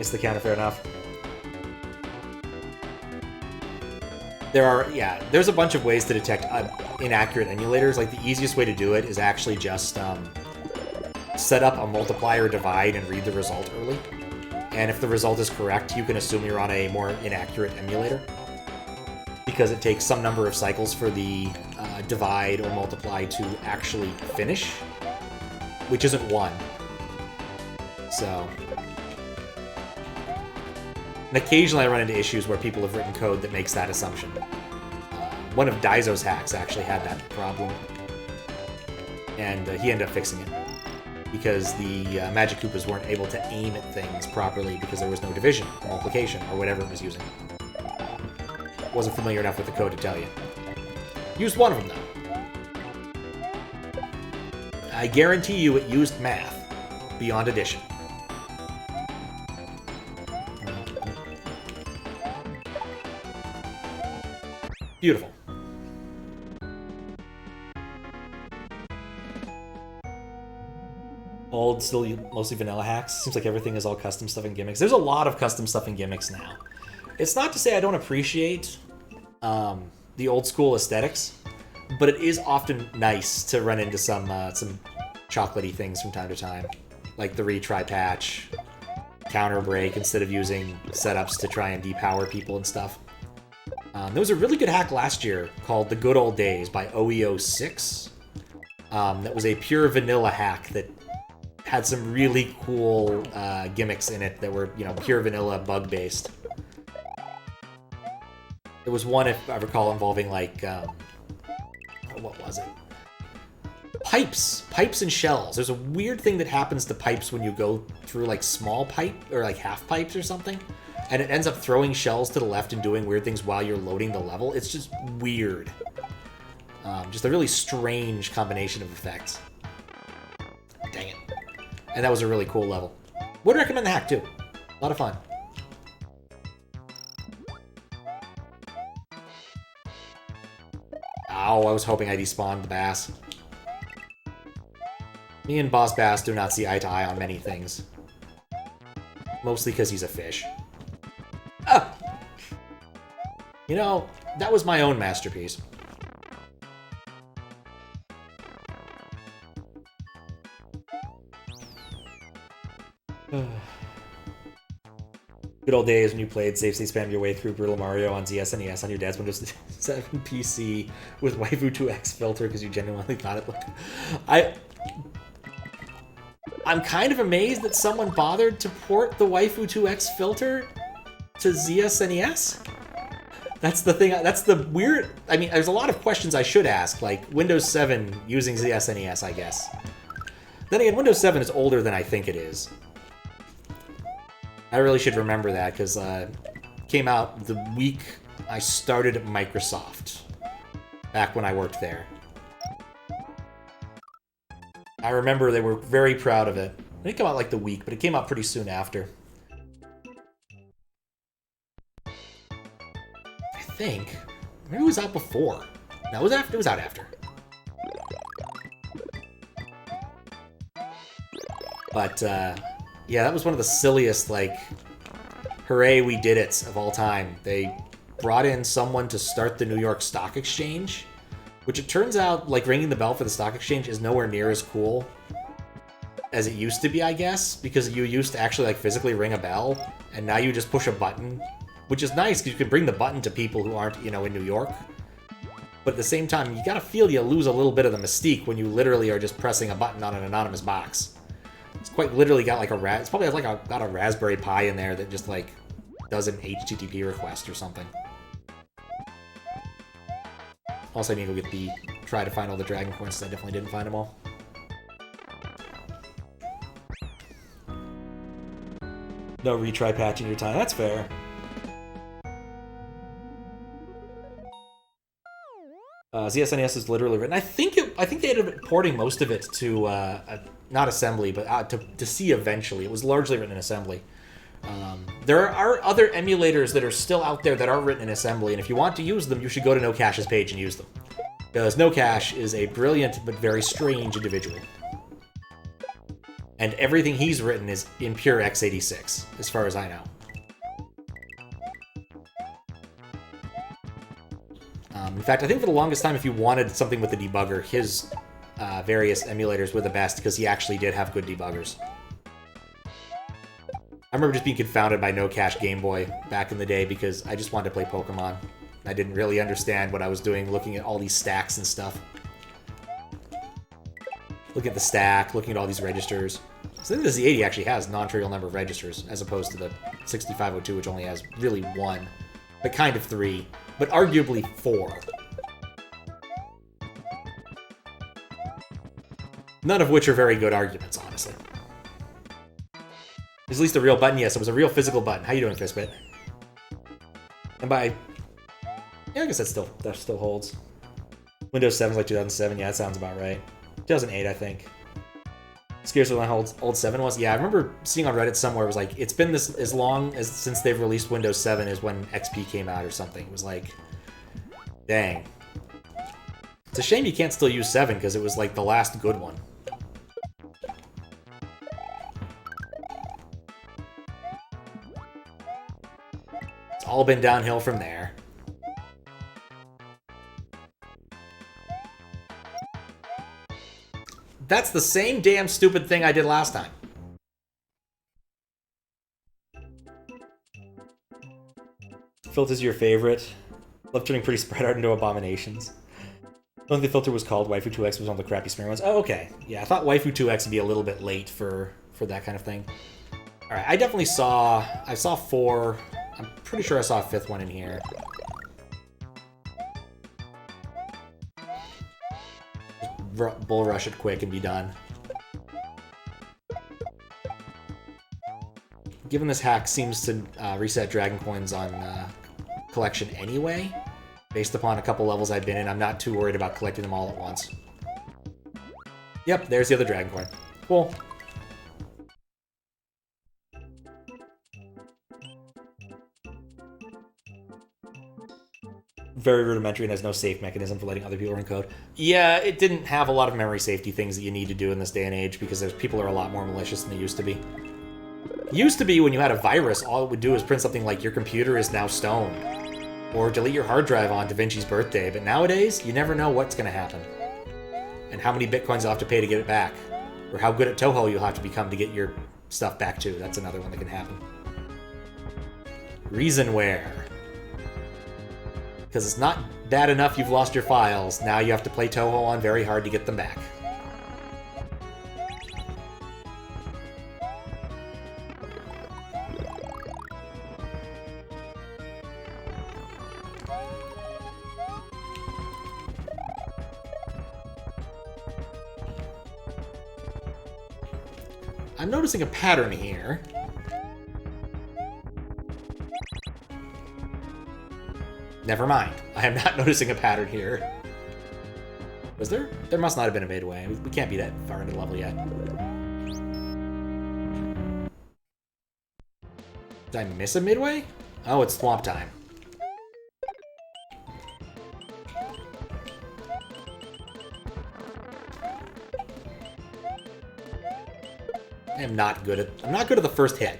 is the counter fair enough? There's a bunch of ways to detect inaccurate emulators. Like, the easiest way to do it is actually just set up a multiplier divide and read the result early. And if the result is correct, you can assume you're on a more inaccurate emulator, because it takes some number of cycles for the divide or multiply to actually finish, which isn't one. So, and occasionally I run into issues where people have written code that makes that assumption. One of Daizo's hacks actually had that problem, and he ended up fixing it, because the Magic Koopas weren't able to aim at things properly because there was no division or multiplication or whatever it was using. Wasn't familiar enough with the code to tell you. Used one of them, though. I guarantee you it used math beyond addition. Beautiful. Old, still mostly vanilla hacks. Seems like everything is all custom stuff and gimmicks. There's a lot of custom stuff and gimmicks now. It's not to say I don't appreciate the old school aesthetics, but it is often nice to run into some chocolatey things from time to time, like the retry patch, counter break instead of using setups to try and depower people and stuff. There was a really good hack last year called The Good Old Days by OEO6. That was a pure vanilla hack that had some really cool gimmicks in it that were, pure vanilla bug-based. There was one, if I recall, involving, what was it? Pipes and shells. There's a weird thing that happens to pipes when you go through, small pipe, or, half pipes or something, and it ends up throwing shells to the left and doing weird things while you're loading the level. It's just weird. Just a really strange combination of effects. Dang it. And that was a really cool level. Would recommend the hack, too. A lot of fun. Ow, I was hoping I despawned the bass. Me and Boss Bass do not see eye to eye on many things. Mostly because he's a fish. Ah! That was my own masterpiece. Good old days when you played Safe State Spam your way through Brutal Mario on ZSNES on your dad's Windows 7 PC with Waifu 2X filter because you genuinely thought it looked... I'm kind of amazed that someone bothered to port the Waifu 2X filter to ZSNES. That's the thing, that's the weird... I mean, there's a lot of questions I should ask, like Windows 7 using ZSNES, I guess. Then again, Windows 7 is older than I think it is. I really should remember that, because came out the week I started at Microsoft, back when I worked there. I remember they were very proud of it. It didn't come out like the week, but it came out pretty soon after. I think. Maybe it was out before. No, it was after. It was out after. But, yeah, that was one of the silliest, hooray, we did it of all time. They brought in someone to start the New York Stock Exchange, which it turns out, ringing the bell for the stock exchange is nowhere near as cool as it used to be, I guess, because you used to actually, physically ring a bell, and now you just push a button, which is nice, because you can bring the button to people who aren't, in New York. But at the same time, you gotta feel you lose a little bit of the mystique when you literally are just pressing a button on an anonymous box. It's quite literally got like a it's probably like got a Raspberry Pi in there that just like does an HTTP request or something. Also, I need to go try to find all the dragon coins, since I definitely didn't find them all. No retry patching your time. That's fair. ZSNES is literally written. I think they ended up porting most of it to not assembly, but to C eventually. It was largely written in assembly. There are other emulators that are still out there that are written in assembly, and if you want to use them, you should go to NoCash's page and use them. Because NoCash is a brilliant but very strange individual. And everything he's written is in pure x86, as far as I know. In fact, I think for the longest time, if you wanted something with a debugger, his various emulators were the best, because he actually did have good debuggers. I remember just being confounded by NoCash Game Boy back in the day, because I just wanted to play Pokemon. I didn't really understand what I was doing, looking at all these stacks and stuff. Looking at the stack, looking at all these registers. So I think the Z80 actually has non-trivial number of registers, as opposed to the 6502, which only has really one, but kind of three, but arguably four. None of which are very good arguments, honestly. There's at least a real button. Yes, it was a real physical button. How you doing, Fistbit? And by... Yeah, I guess that still holds. Windows 7's like 2007. Yeah, that sounds about right. 2008, I think. Scarce what my old 7 was. Yeah, I remember seeing on Reddit somewhere, it was like, it's been this as long as since they've released Windows 7 is when XP came out or something. It was like, dang. It's a shame you can't still use 7, because it was like the last good one. It's all been downhill from there. That's the same damn stupid thing I did last time. Filter's your favorite. Love turning pretty spread art into abominations. I don't think the filter was called Waifu 2X, was one of the crappy smear ones. Oh, okay. Yeah, I thought Waifu 2X would be a little bit late for that kind of thing. Alright, I definitely saw 4. I'm pretty sure I saw a 5th one in here. Bull rush it quick and be done. Given this hack seems to reset dragon coins on collection anyway, based upon a couple levels I've been in, I'm not too worried about collecting them all at once. Yep, there's the other dragon coin. Cool. Very rudimentary and has no safe mechanism for letting other people run code. Yeah, it didn't have a lot of memory safety things that you need to do in this day and age, because people are a lot more malicious than they used to be. It used to be when you had a virus, all it would do is print something like your computer is now stoned, or delete your hard drive on Da Vinci's birthday, but nowadays, you never know what's going to happen. And how many bitcoins you'll have to pay to get it back, or how good at Toho you'll have to become to get your stuff back too. That's another one that can happen. Reasonware. Because it's not bad enough you've lost your files, now you have to play Toho on very hard to get them back. I'm noticing a pattern here. Never mind. I am not noticing a pattern here. Was there? There must not have been a midway. We can't be that far into the level yet. Did I miss a midway? Oh, it's swamp time. I'm not good at the first hit.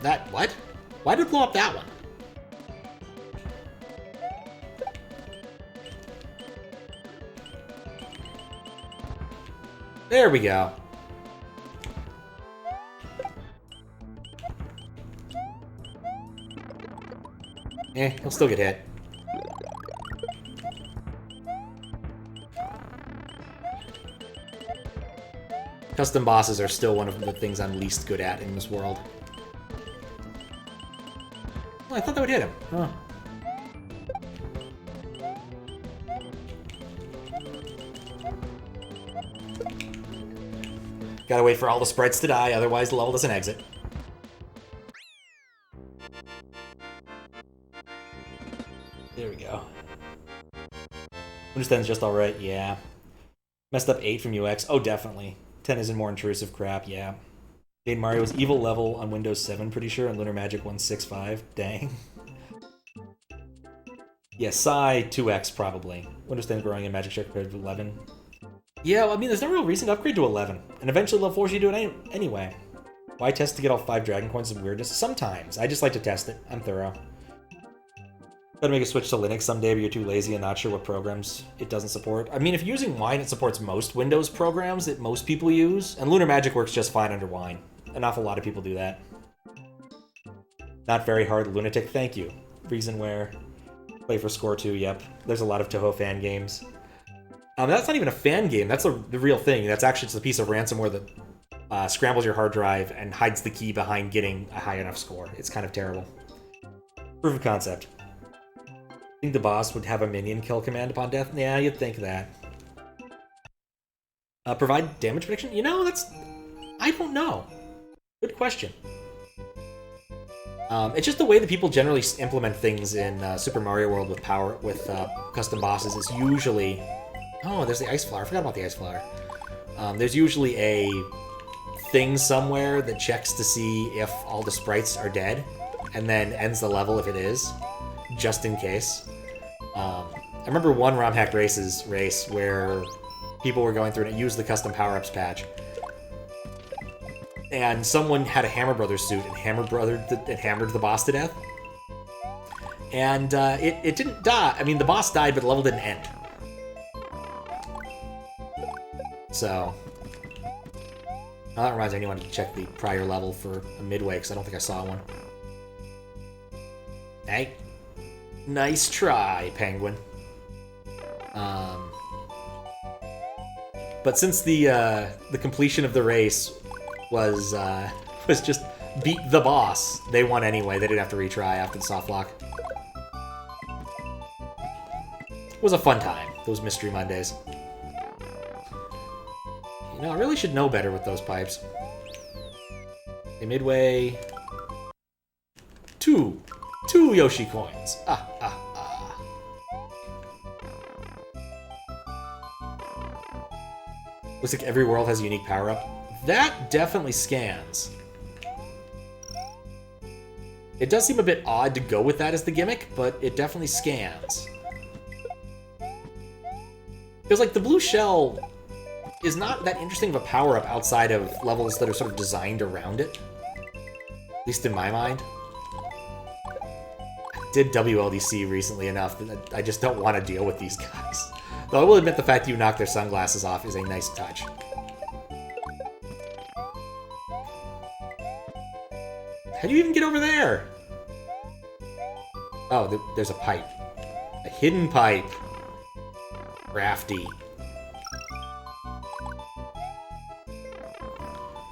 That, what? Why did it blow up that one? There we go. He'll still get hit. Custom bosses are still one of the things I'm least good at in this world. Oh, I thought that would hit him. Huh. Gotta wait for all the sprites to die, otherwise the level doesn't exit. There we go. Understand's just alright, yeah. Messed up 8 from UX. Oh, definitely. 10 is in more intrusive crap, yeah. Made Mario's evil level on Windows 7, pretty sure, and Lunar Magic 165. Dang. Yeah, Psy 2X, probably. Windows 10 growing in Magic Share compared to 11. Yeah, well, I mean, there's no real reason to upgrade to 11. And eventually they'll force you to do it anyway. Why test to get all 5 Dragon Coins of weirdness? Sometimes. I just like to test it. I'm thorough. Gotta make a switch to Linux someday, but you're too lazy and not sure what programs it doesn't support. I mean, if you're using Wine, it supports most Windows programs that most people use, and Lunar Magic works just fine under Wine. An awful lot of people do that. Not very hard, Lunatic, thank you. Reasonware. Play for Score 2, yep. There's a lot of Toho fan games. That's not even a fan game, that's the real thing. That's actually just a piece of ransomware that scrambles your hard drive and hides the key behind getting a high enough score. It's kind of terrible. Proof of concept. Think the boss would have a minion kill command upon death? Yeah, you'd think that. Provide damage prediction? You know, that's... I don't know. Good question. It's just the way that people generally implement things in Super Mario World with custom bosses is usually... Oh, there's the Ice Flower. I forgot about the Ice Flower. There's usually a thing somewhere that checks to see if all the sprites are dead, and then ends the level if it is, just in case. I remember one ROM hack race where people were going through and it used the custom power-ups patch. And someone had a Hammer Brothers suit and hammered the boss to death. And it didn't die. I mean, the boss died, but the level didn't end. So, that reminds me, I wanted to check the prior level for a midway, because I don't think I saw one. Hey. Nice try, Penguin. But since the completion of the race was just beat the boss, they won anyway. They didn't have to retry after the soft lock. It was a fun time, those Mystery Mondays. You know, I really should know better with those pipes. Okay, midway... Two Yoshi coins. Looks like every world has a unique power-up. That definitely scans. It does seem a bit odd to go with that as the gimmick, but it definitely scans. Feels like the blue shell is not that interesting of a power-up outside of levels that are sort of designed around it. At least in my mind. I did WLDC recently enough that I just don't want to deal with these guys. Though I will admit the fact that you knock their sunglasses off is a nice touch. How do you even get over there? Oh, there's a pipe. A hidden pipe. Crafty.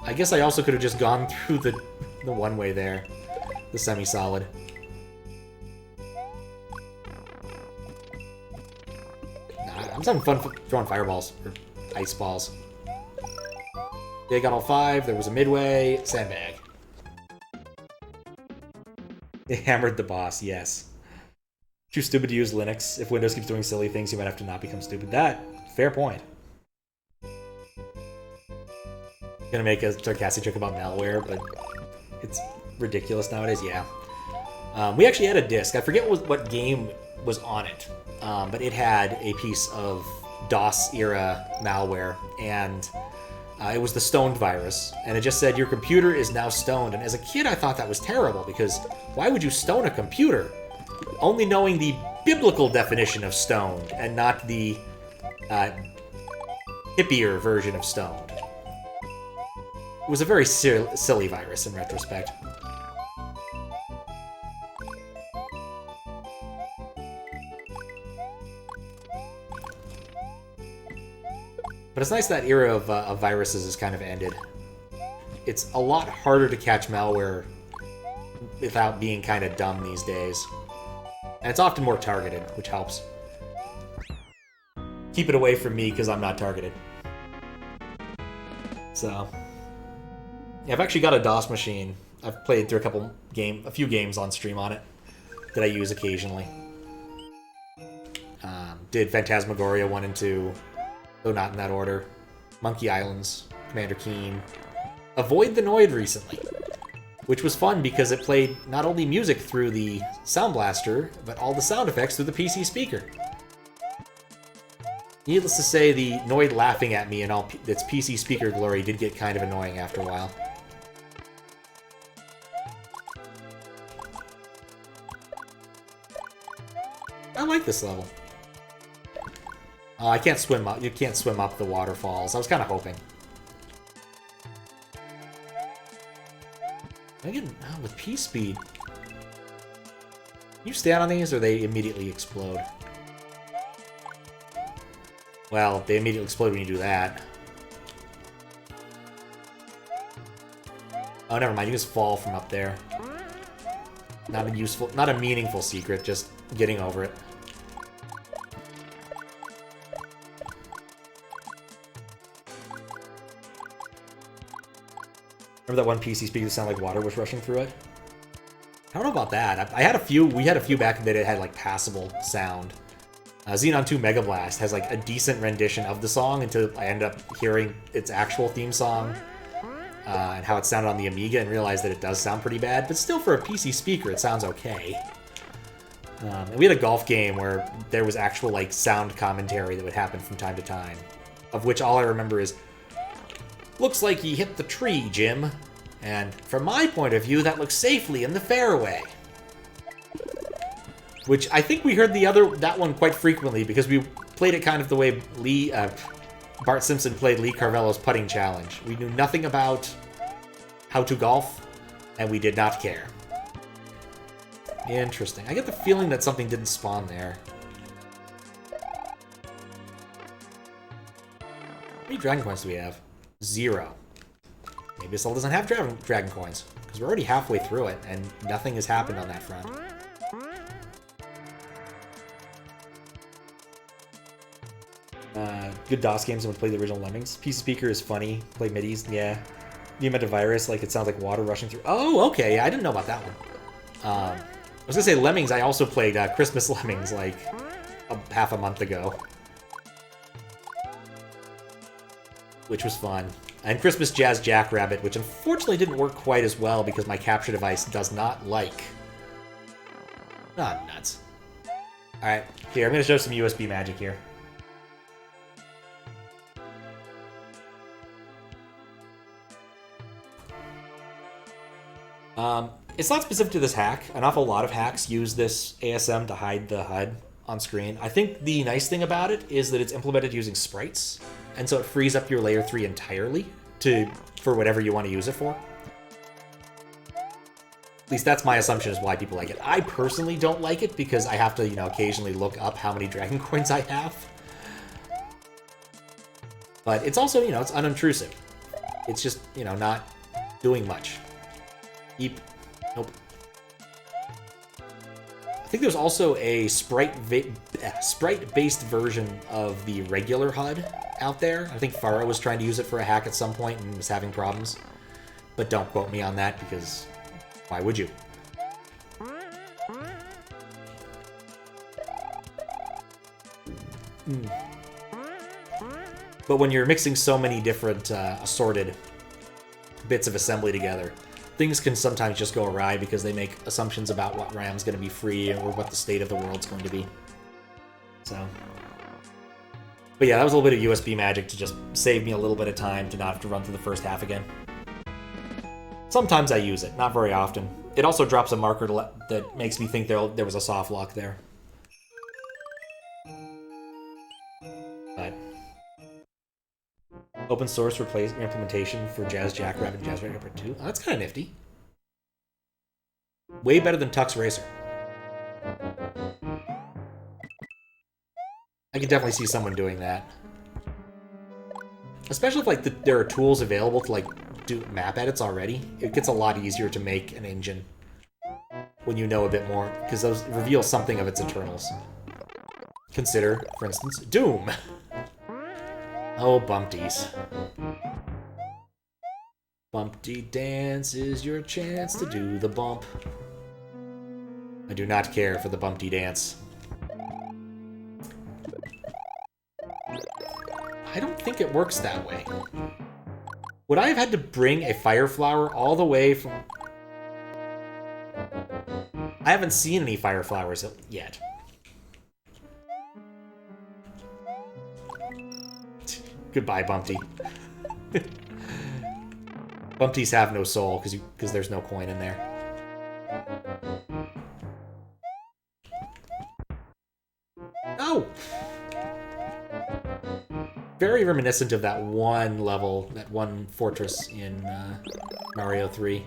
I guess I also could have just gone through the one-way there. The semi-solid. I'm just having fun throwing fireballs. Or ice balls. They got all 5. There was a midway. Sandbag. They hammered the boss, yes. Too stupid to use Linux. If Windows keeps doing silly things, you might have to not become stupid. Fair point. Gonna make a sarcastic joke about malware, but it's ridiculous nowadays, yeah. We actually had a disc. I forget what game was on it, but it had a piece of DOS-era malware, and it was the stoned virus, and it just said, your computer is now stoned. And as a kid, I thought that was terrible, because why would you stone a computer? Only knowing the biblical definition of stoned, and not the hippier version of stoned. It was a very silly virus in retrospect. But it's nice that era of viruses has kind of ended. It's a lot harder to catch malware without being kind of dumb these days. And it's often more targeted, which helps. Keep it away from me because I'm not targeted. So, yeah, I've actually got a DOS machine. I've played through a few games on stream on it that I use occasionally. Did Phantasmagoria 1 and 2, though not in that order. Monkey Islands, Commander Keen. Avoid the Noid recently, which was fun because it played not only music through the Sound Blaster, but all the sound effects through the PC speaker. Needless to say, the Noid laughing at me in all its PC speaker glory did get kind of annoying after a while. I like this level. I can't swim up. You can't swim up the waterfalls. I was kind of hoping. Again, with P-Speed, you stand on these or they immediately explode? Well, they immediately explode when you do that. Oh, never mind. You just fall from up there. Not a meaningful secret, just getting over it. Remember that one PC speaker that sounded like water was rushing through it? I don't know about that. We had a few back in the day that had like passable sound. Xenon 2 Mega Blast has like a decent rendition of the song until I end up hearing its actual theme song and how it sounded on the Amiga and realized that it does sound pretty bad, but still for a PC speaker it sounds okay. And we had a golf game where there was actual like sound commentary that would happen from time to time, of which all I remember is, "Looks like he hit the tree, Jim. And from my point of view, that looks safely in the fairway." Which I think we heard that one quite frequently because we played it kind of the way Bart Simpson played Lee Carvello's putting challenge. We knew nothing about how to golf, and we did not care. Interesting. I get the feeling that something didn't spawn there. How many dragon coins do we have? 0. Maybe this level doesn't have dragon coins, because we're already halfway through it, and nothing has happened on that front. Good DOS games, and would play the original Lemmings. PC speaker is funny. Play midis, yeah. You meant a virus, like it sounds like water rushing through. Oh, okay, I didn't know about that one. I was gonna say Lemmings, I also played Christmas Lemmings like half a month ago. Which was fun. And Christmas Jazz Jackrabbit, which unfortunately didn't work quite as well because my capture device does not like. Ah, nuts. Alright, here, I'm going to show some USB magic here. It's not specific to this hack. An awful lot of hacks use this ASM to hide the HUD on screen. I think the nice thing about it is that it's implemented using sprites, and so it frees up your layer 3 entirely for whatever you want to use it for. At least that's my assumption is why people like it. I personally don't like it because I have to, occasionally look up how many dragon coins I have. But it's also, it's unobtrusive. It's just, not doing much. Eep. Nope. I think there's also a sprite-based version of the regular HUD out there. I think Faro was trying to use it for a hack at some point and was having problems. But don't quote me on that, because why would you? But when you're mixing so many different assorted bits of assembly together, things can sometimes just go awry because they make assumptions about what RAM's going to be free or what the state of the world's going to be. So, but yeah, that was a little bit of USB magic to just save me a little bit of time to not have to run through the first half again. Sometimes I use it, not very often. It also drops a marker that makes me think there was a soft lock there. But open source implementation for Jazz Jackrabbit and Jazz Jackrabbit 2. Oh, that's kind of nifty. Way better than Tux Racer. I can definitely see someone doing that. Especially if, like, there are tools available to, like, do map edits already. It gets a lot easier to make an engine when you know a bit more, because those reveal something of its internals. Consider, for instance, Doom. Oh, bumpties. Bumpty dance is your chance to do the bump. I do not care for the bumpty dance. I don't think it works that way. Would I have had to bring a fire flower all the way from... I haven't seen any fire flowers yet. Goodbye, Bumpty. Bumpties have no soul, because there's no coin in there. Oh! Very reminiscent of that one level, that one fortress in Mario 3.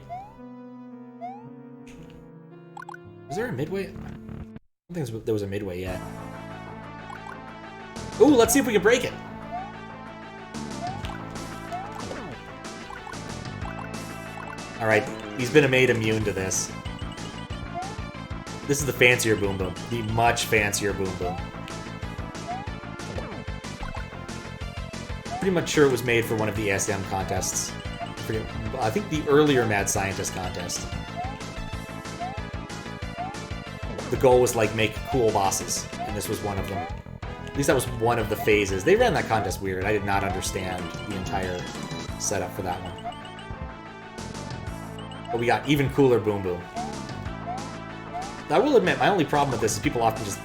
Was there a midway? I don't think there was a midway yet. Ooh, let's see if we can break it! Alright, he's been made immune to this. This is the fancier Boom Boom. The much fancier Boom Boom. Pretty much sure it was made for one of the SM contests. I think the earlier Mad Scientist contest. The goal was, like, make cool bosses, and this was one of them. At least that was one of the phases. They ran that contest weird. I did not understand the entire setup for that one. But we got even cooler Boom Boom. I will admit, my only problem with this is people often just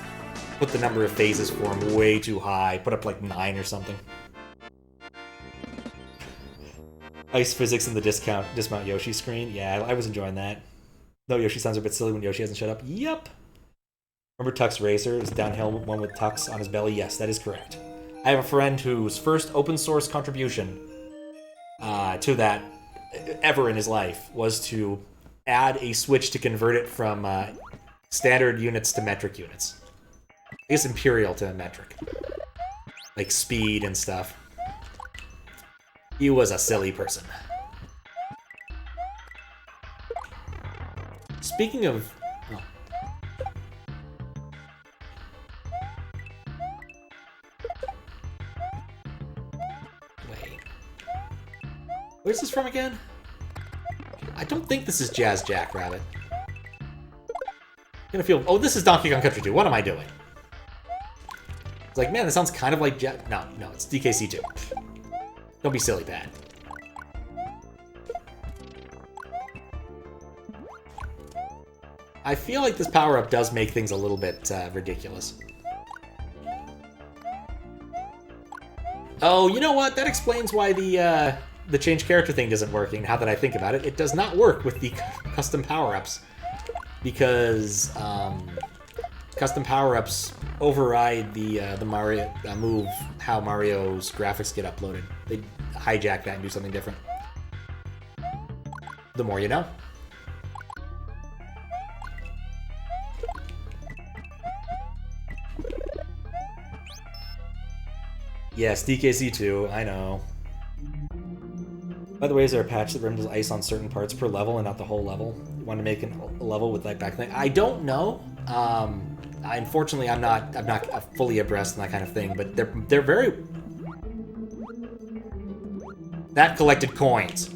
put the number of phases for him way too high. Put up, like, 9 or something. Ice physics in the dismount Yoshi screen. Yeah, I was enjoying that. No, Yoshi sounds a bit silly when Yoshi hasn't shut up. Yep. Remember Tux Racer? Is downhill one with Tux on his belly? Yes, that is correct. I have a friend whose first open source contribution to that ever in his life was to add a switch to convert it from standard units to metric units. I guess imperial to metric. Like speed and stuff. He was a silly person. Speaking of... Oh. Wait. Where's this from again? I don't think this is Jazz Jackrabbit. I'm gonna feel... Oh, this is Donkey Kong Country 2. What am I doing? It's like, man, this sounds kind of like Jazz... No, it's DKC 2. Don't be silly, Pat. I feel like this power-up does make things a little bit ridiculous. Oh, you know what? That explains why the change character thing isn't working, now that I think about it. It does not work with the custom power-ups. Because custom power-ups override the Mario move, how Mario's graphics get uploaded. They hijack that and do something different. The more you know. Yes, DKC2, I know. By the way, is there a patch that remembers ice on certain parts per level and not the whole level? You want to make a level with that back thing? I don't know. Unfortunately, I'm not fully abreast in that kind of thing, but they're very... That collected coins.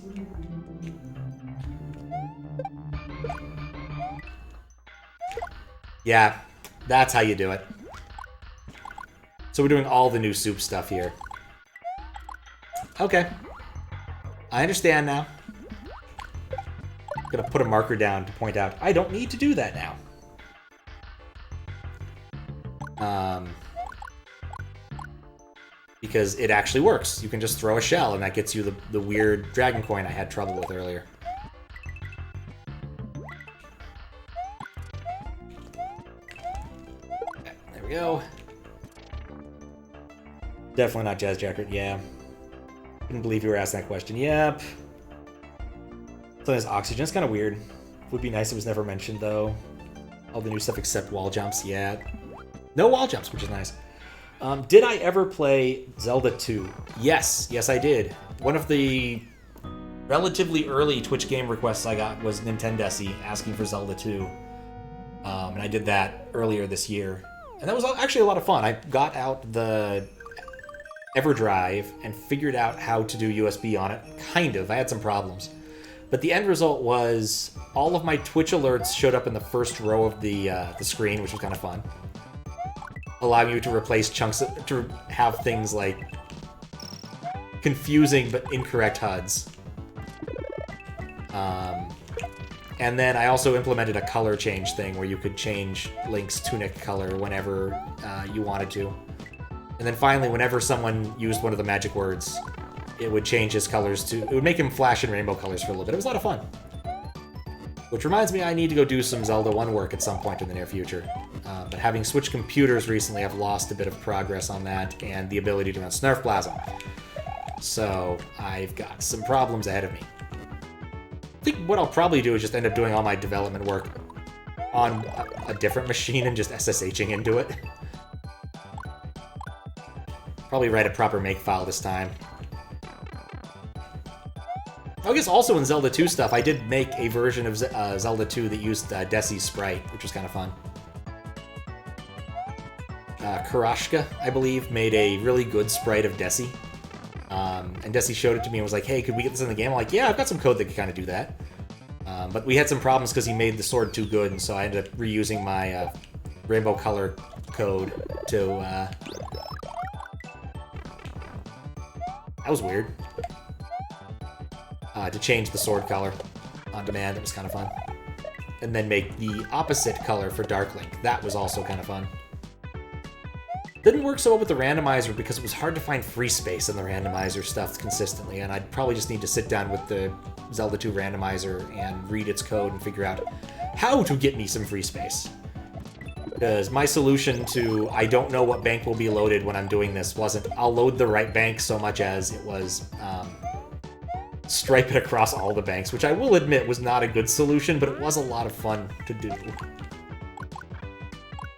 Yeah, that's how you do it. So we're doing all the new soup stuff here. Okay. I understand now. I'm gonna put a marker down to point out, I don't need to do that now. Because it actually works. You can just throw a shell and that gets you the weird dragon coin I had trouble with earlier. Okay, there we go. Definitely not Jazz Jacket, yeah. Couldn't believe you were asking that question. Yep. Something has oxygen. It's kind of weird. Would be nice if it was never mentioned, though. All the new stuff except wall jumps, yeah. No wall jumps, which is nice. Did I ever play Zelda 2? Yes, I did. One of the relatively early Twitch game requests I got was Nintendesi asking for Zelda 2. And I did that earlier this year. And that was actually a lot of fun. I got out the EverDrive and figured out how to do USB on it. Kind of. I had some problems. But the end result was all of my Twitch alerts showed up in the first row of the screen, which was kind of fun. Allowing you to replace chunks, to have things like confusing but incorrect HUDs. And then I also implemented a color change thing where you could change Link's tunic color whenever you wanted to. And then finally, whenever someone used one of the magic words, it would change his colors to... It would make him flash in rainbow colors for a little bit. It was a lot of fun. Which reminds me, I need to go do some Zelda 1 work at some point in the near future. But having switched computers recently, I've lost a bit of progress on that and the ability to run Snarf Plasm. So I've got some problems ahead of me. I think what I'll probably do is just end up doing all my development work on a different machine and just SSHing into it. Probably write a proper makefile this time. I guess also in Zelda 2 stuff, I did make a version of Zelda 2 that used Desi's sprite, which was kind of fun. Karashka, I believe, made a really good sprite of Desi. And Desi showed it to me and was like, hey, could we get this in the game? I'm like, yeah, I've got some code that could kind of do that. But we had some problems because he made the sword too good, and so I ended up reusing my rainbow color code to... That was weird. To change the sword color on demand. It was kind of fun. And then make the opposite color for Dark Link. That was also kind of fun. Didn't work so well with the randomizer because it was hard to find free space in the randomizer stuff consistently, and I'd probably just need to sit down with the Zelda 2 randomizer and read its code and figure out how to get me some free space. Because my solution to I don't know what bank will be loaded when I'm doing this wasn't I'll load the right bank so much as it was stripe it across all the banks, which I will admit was not a good solution, but it was a lot of fun to do.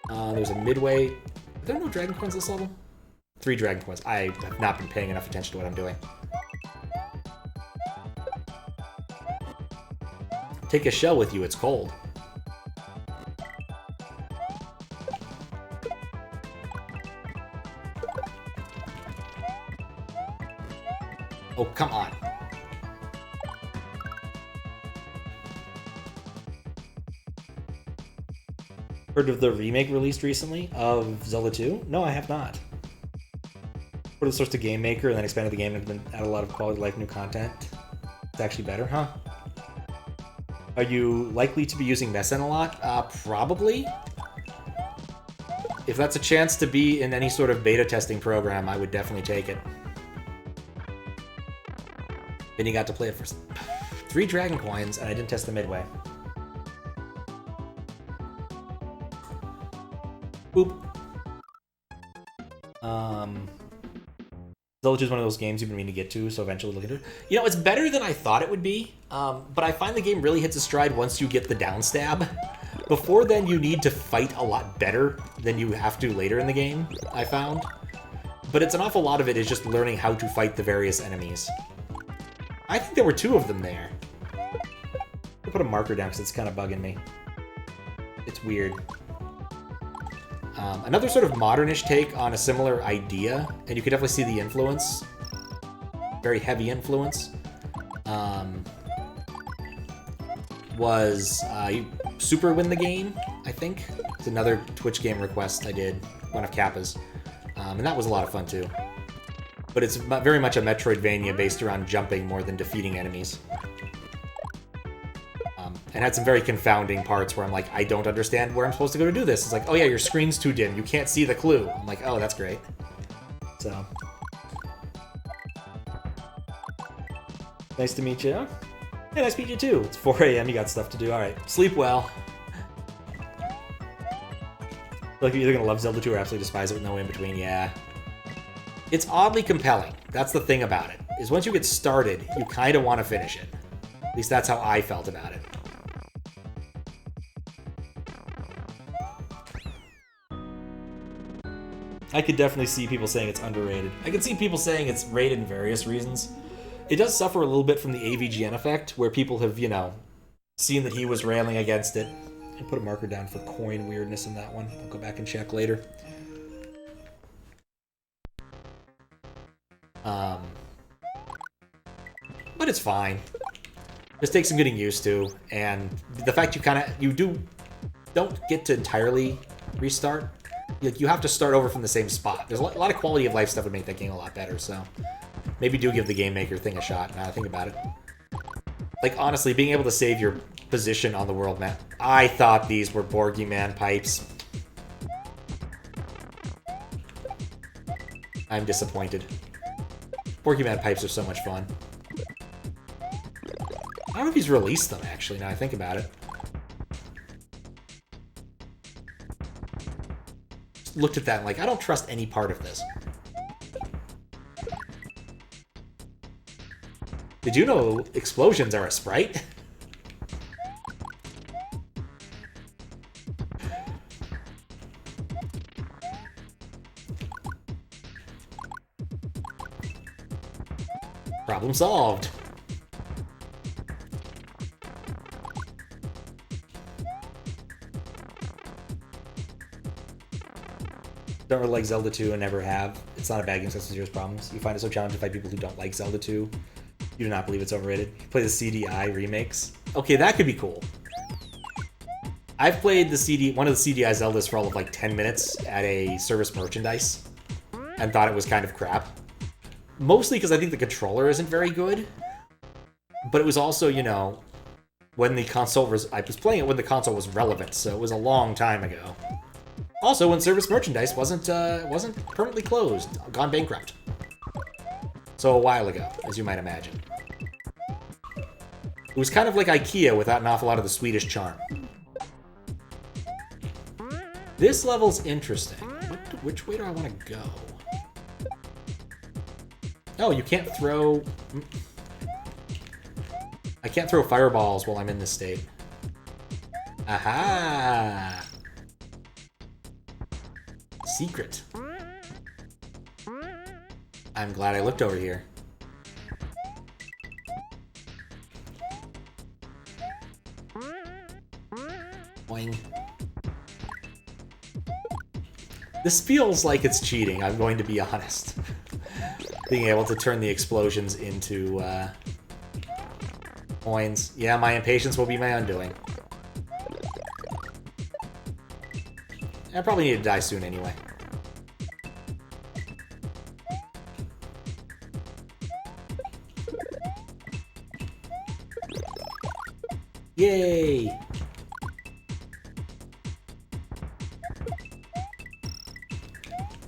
There's a midway... Are there no Dragon Coins this level? 3 Dragon Coins. I have not been paying enough attention to what I'm doing. Take a shell with you, it's cold. Oh, come on. Heard of the remake released recently of Zelda 2? No, I have not. Put the source to Game Maker and then expanded the game and then added a lot of quality of life new content. It's actually better, huh? Are you likely to be using Messen a lot? Probably. If that's a chance to be in any sort of beta testing program, I would definitely take it. Then you got to play it for 3 Dragon Coins, and I didn't test the midway. Boop. Zelda 2 is one of those games you've been meaning to get to, so eventually look into it. You know, it's better than I thought it would be, but I find the game really hits a stride once you get the downstab. Before then, you need to fight a lot better than you have to later in the game, I found. But it's an awful lot of it is just learning how to fight the various enemies. I think there were 2 of them there. I'll put a marker down because it's kind of bugging me. It's weird. Another sort of modernish take on a similar idea, and you could definitely see the influence. Very heavy influence. Was Super Win the Game, I think. It's another Twitch game request I did, one of Kappa's. And that was a lot of fun too. But it's very much a Metroidvania based around jumping more than defeating enemies. And had some very confounding parts where I'm like, I don't understand where I'm supposed to go to do this. It's like, oh yeah, your screen's too dim. You can't see the clue. I'm like, oh, that's great. So. Nice to meet you. Yeah, nice to meet you too. It's 4 a.m. You got stuff to do. All right. Sleep well. Like, you're either going to love Zelda 2 or absolutely despise it with no in-between. Yeah. It's oddly compelling. That's the thing about it. Is once you get started, you kind of want to finish it. At least that's how I felt about it. I could definitely see people saying it's underrated. I could see people saying it's rated in various reasons. It does suffer a little bit from the AVGN effect, where people have, you know, seen that he was railing against it. And put a marker down for coin weirdness in that one. I'll go back and check later. But it's fine. This takes some getting used to, and the fact you don't get to entirely restart. Like, you have to start over from the same spot. There's a lot of quality of life stuff that make that game a lot better, so maybe do give the game maker thing a shot now I think about it. Like, honestly, being able to save your position on the world map. I thought these were Boogeyman pipes. I'm disappointed. Boogeyman pipes are so much fun. I don't know if he's released them, actually, now I think about it. Just looked at that and like, I don't trust any part of this. Did you know explosions are a sprite? Problem solved. Don't really like Zelda 2 and never have. It's not a bad game, so serious problems. You find it so challenging to fight people who don't like Zelda 2. You do not believe it's overrated. You play the CDI remakes. Okay, that could be cool. I've played one of the CDI Zeldas for all of like 10 minutes at a service merchandise and thought it was kind of crap. Mostly because I think the controller isn't very good. But it was also, you know, when the console was... I was playing it when the console was relevant, so it was a long time ago. Also, when service merchandise wasn't permanently closed, gone bankrupt. So a while ago, as you might imagine. It was kind of like IKEA without an awful lot of the Swedish charm. This level's interesting. Which way do I want to go? Oh, you can't throw... I can't throw fireballs while I'm in this state. Aha! Secret. I'm glad I looked over here. Boing. This feels like it's cheating, I'm going to be honest. Being able to turn the explosions into coins. Yeah, my impatience will be my undoing. I probably need to die soon anyway. Yay!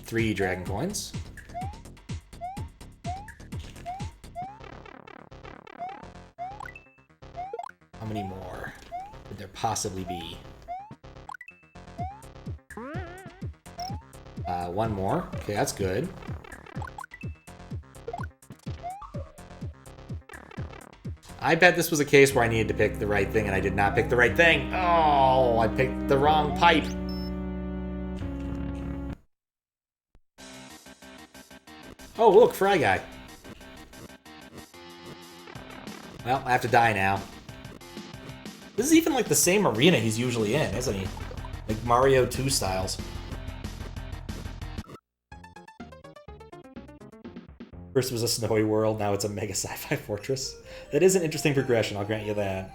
Three dragon coins. How many more could there possibly be? One more. Okay, that's good. I bet this was a case where I needed to pick the right thing and I did not pick the right thing. Oh, I picked the wrong pipe. Oh, look, Fryguy. Well, I have to die now. This is even like the same arena he's usually in, isn't he? Like Mario 2 styles. First was a snowy world, now it's a mega sci-fi fortress. That is an interesting progression, I'll grant you that.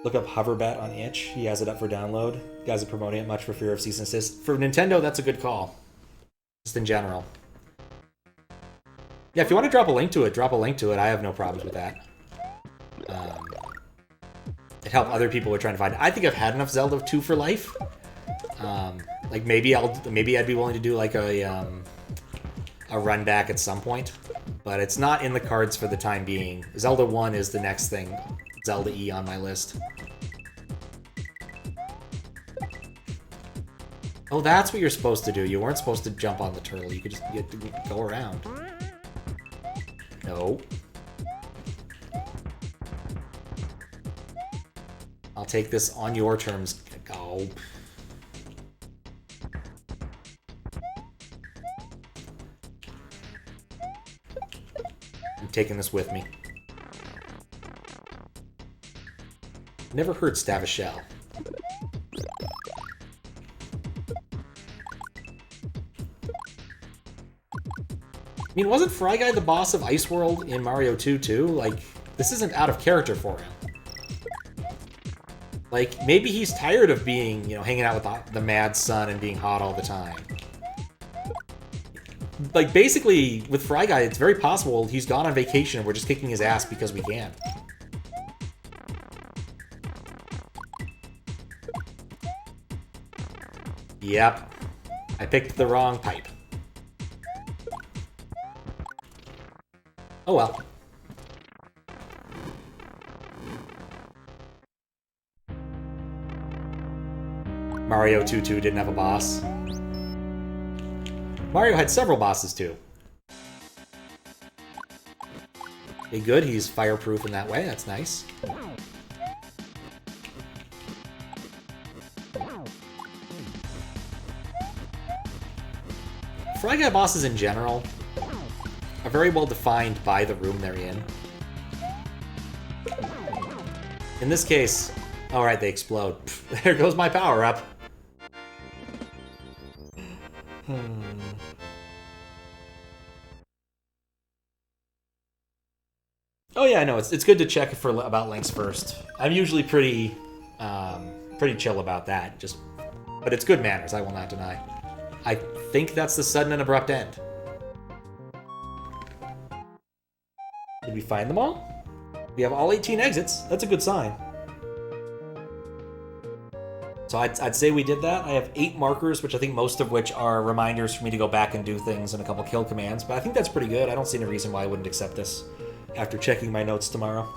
Look up Hoverbat on itch. He has it up for download. You guys are promoting it much for fear of cease and desist. For Nintendo, that's a good call. Just in general. Yeah, if you want to drop a link to it, drop a link to it. I have no problems with that. It helped other people who are trying to find it. I think I've had enough Zelda 2 for life. Like maybe I'd be willing to do like a run back at some point, but it's not in the cards for the time being. Zelda 1 is the next thing, Zelda E on my list. Oh, that's what you're supposed to do. You weren't supposed to jump on the turtle. You had to go around. No. I'll take this on your terms. Oh. Oh. I'm taking this with me. Never heard Stavishell. I mean, wasn't Fryguy the boss of Ice World in Mario 2 too? Like, this isn't out of character for him. Like, maybe he's tired of being, you know, hanging out with the mad sun and being hot all the time. Like, basically, with Fryguy, it's very possible he's gone on vacation and we're just kicking his ass because we can. Yep. I picked the wrong pipe. Oh well. Mario 2-2 didn't have a boss. Mario had several bosses too. Okay, good. He's fireproof in that way. That's nice. Fryguy bosses in general are very well defined by the room they're in. In this case, alright, they explode. There goes my power up. Oh yeah, I know. It's good to check for about links first. I'm usually pretty chill about that. But it's good manners. I will not deny. I think that's the sudden and abrupt end. Did we find them all? We have all 18 exits. That's a good sign. So I'd say we did that. I have 8 markers, which I think most of which are reminders for me to go back and do things and a couple kill commands. But I think that's pretty good. I don't see any reason why I wouldn't accept this after checking my notes tomorrow.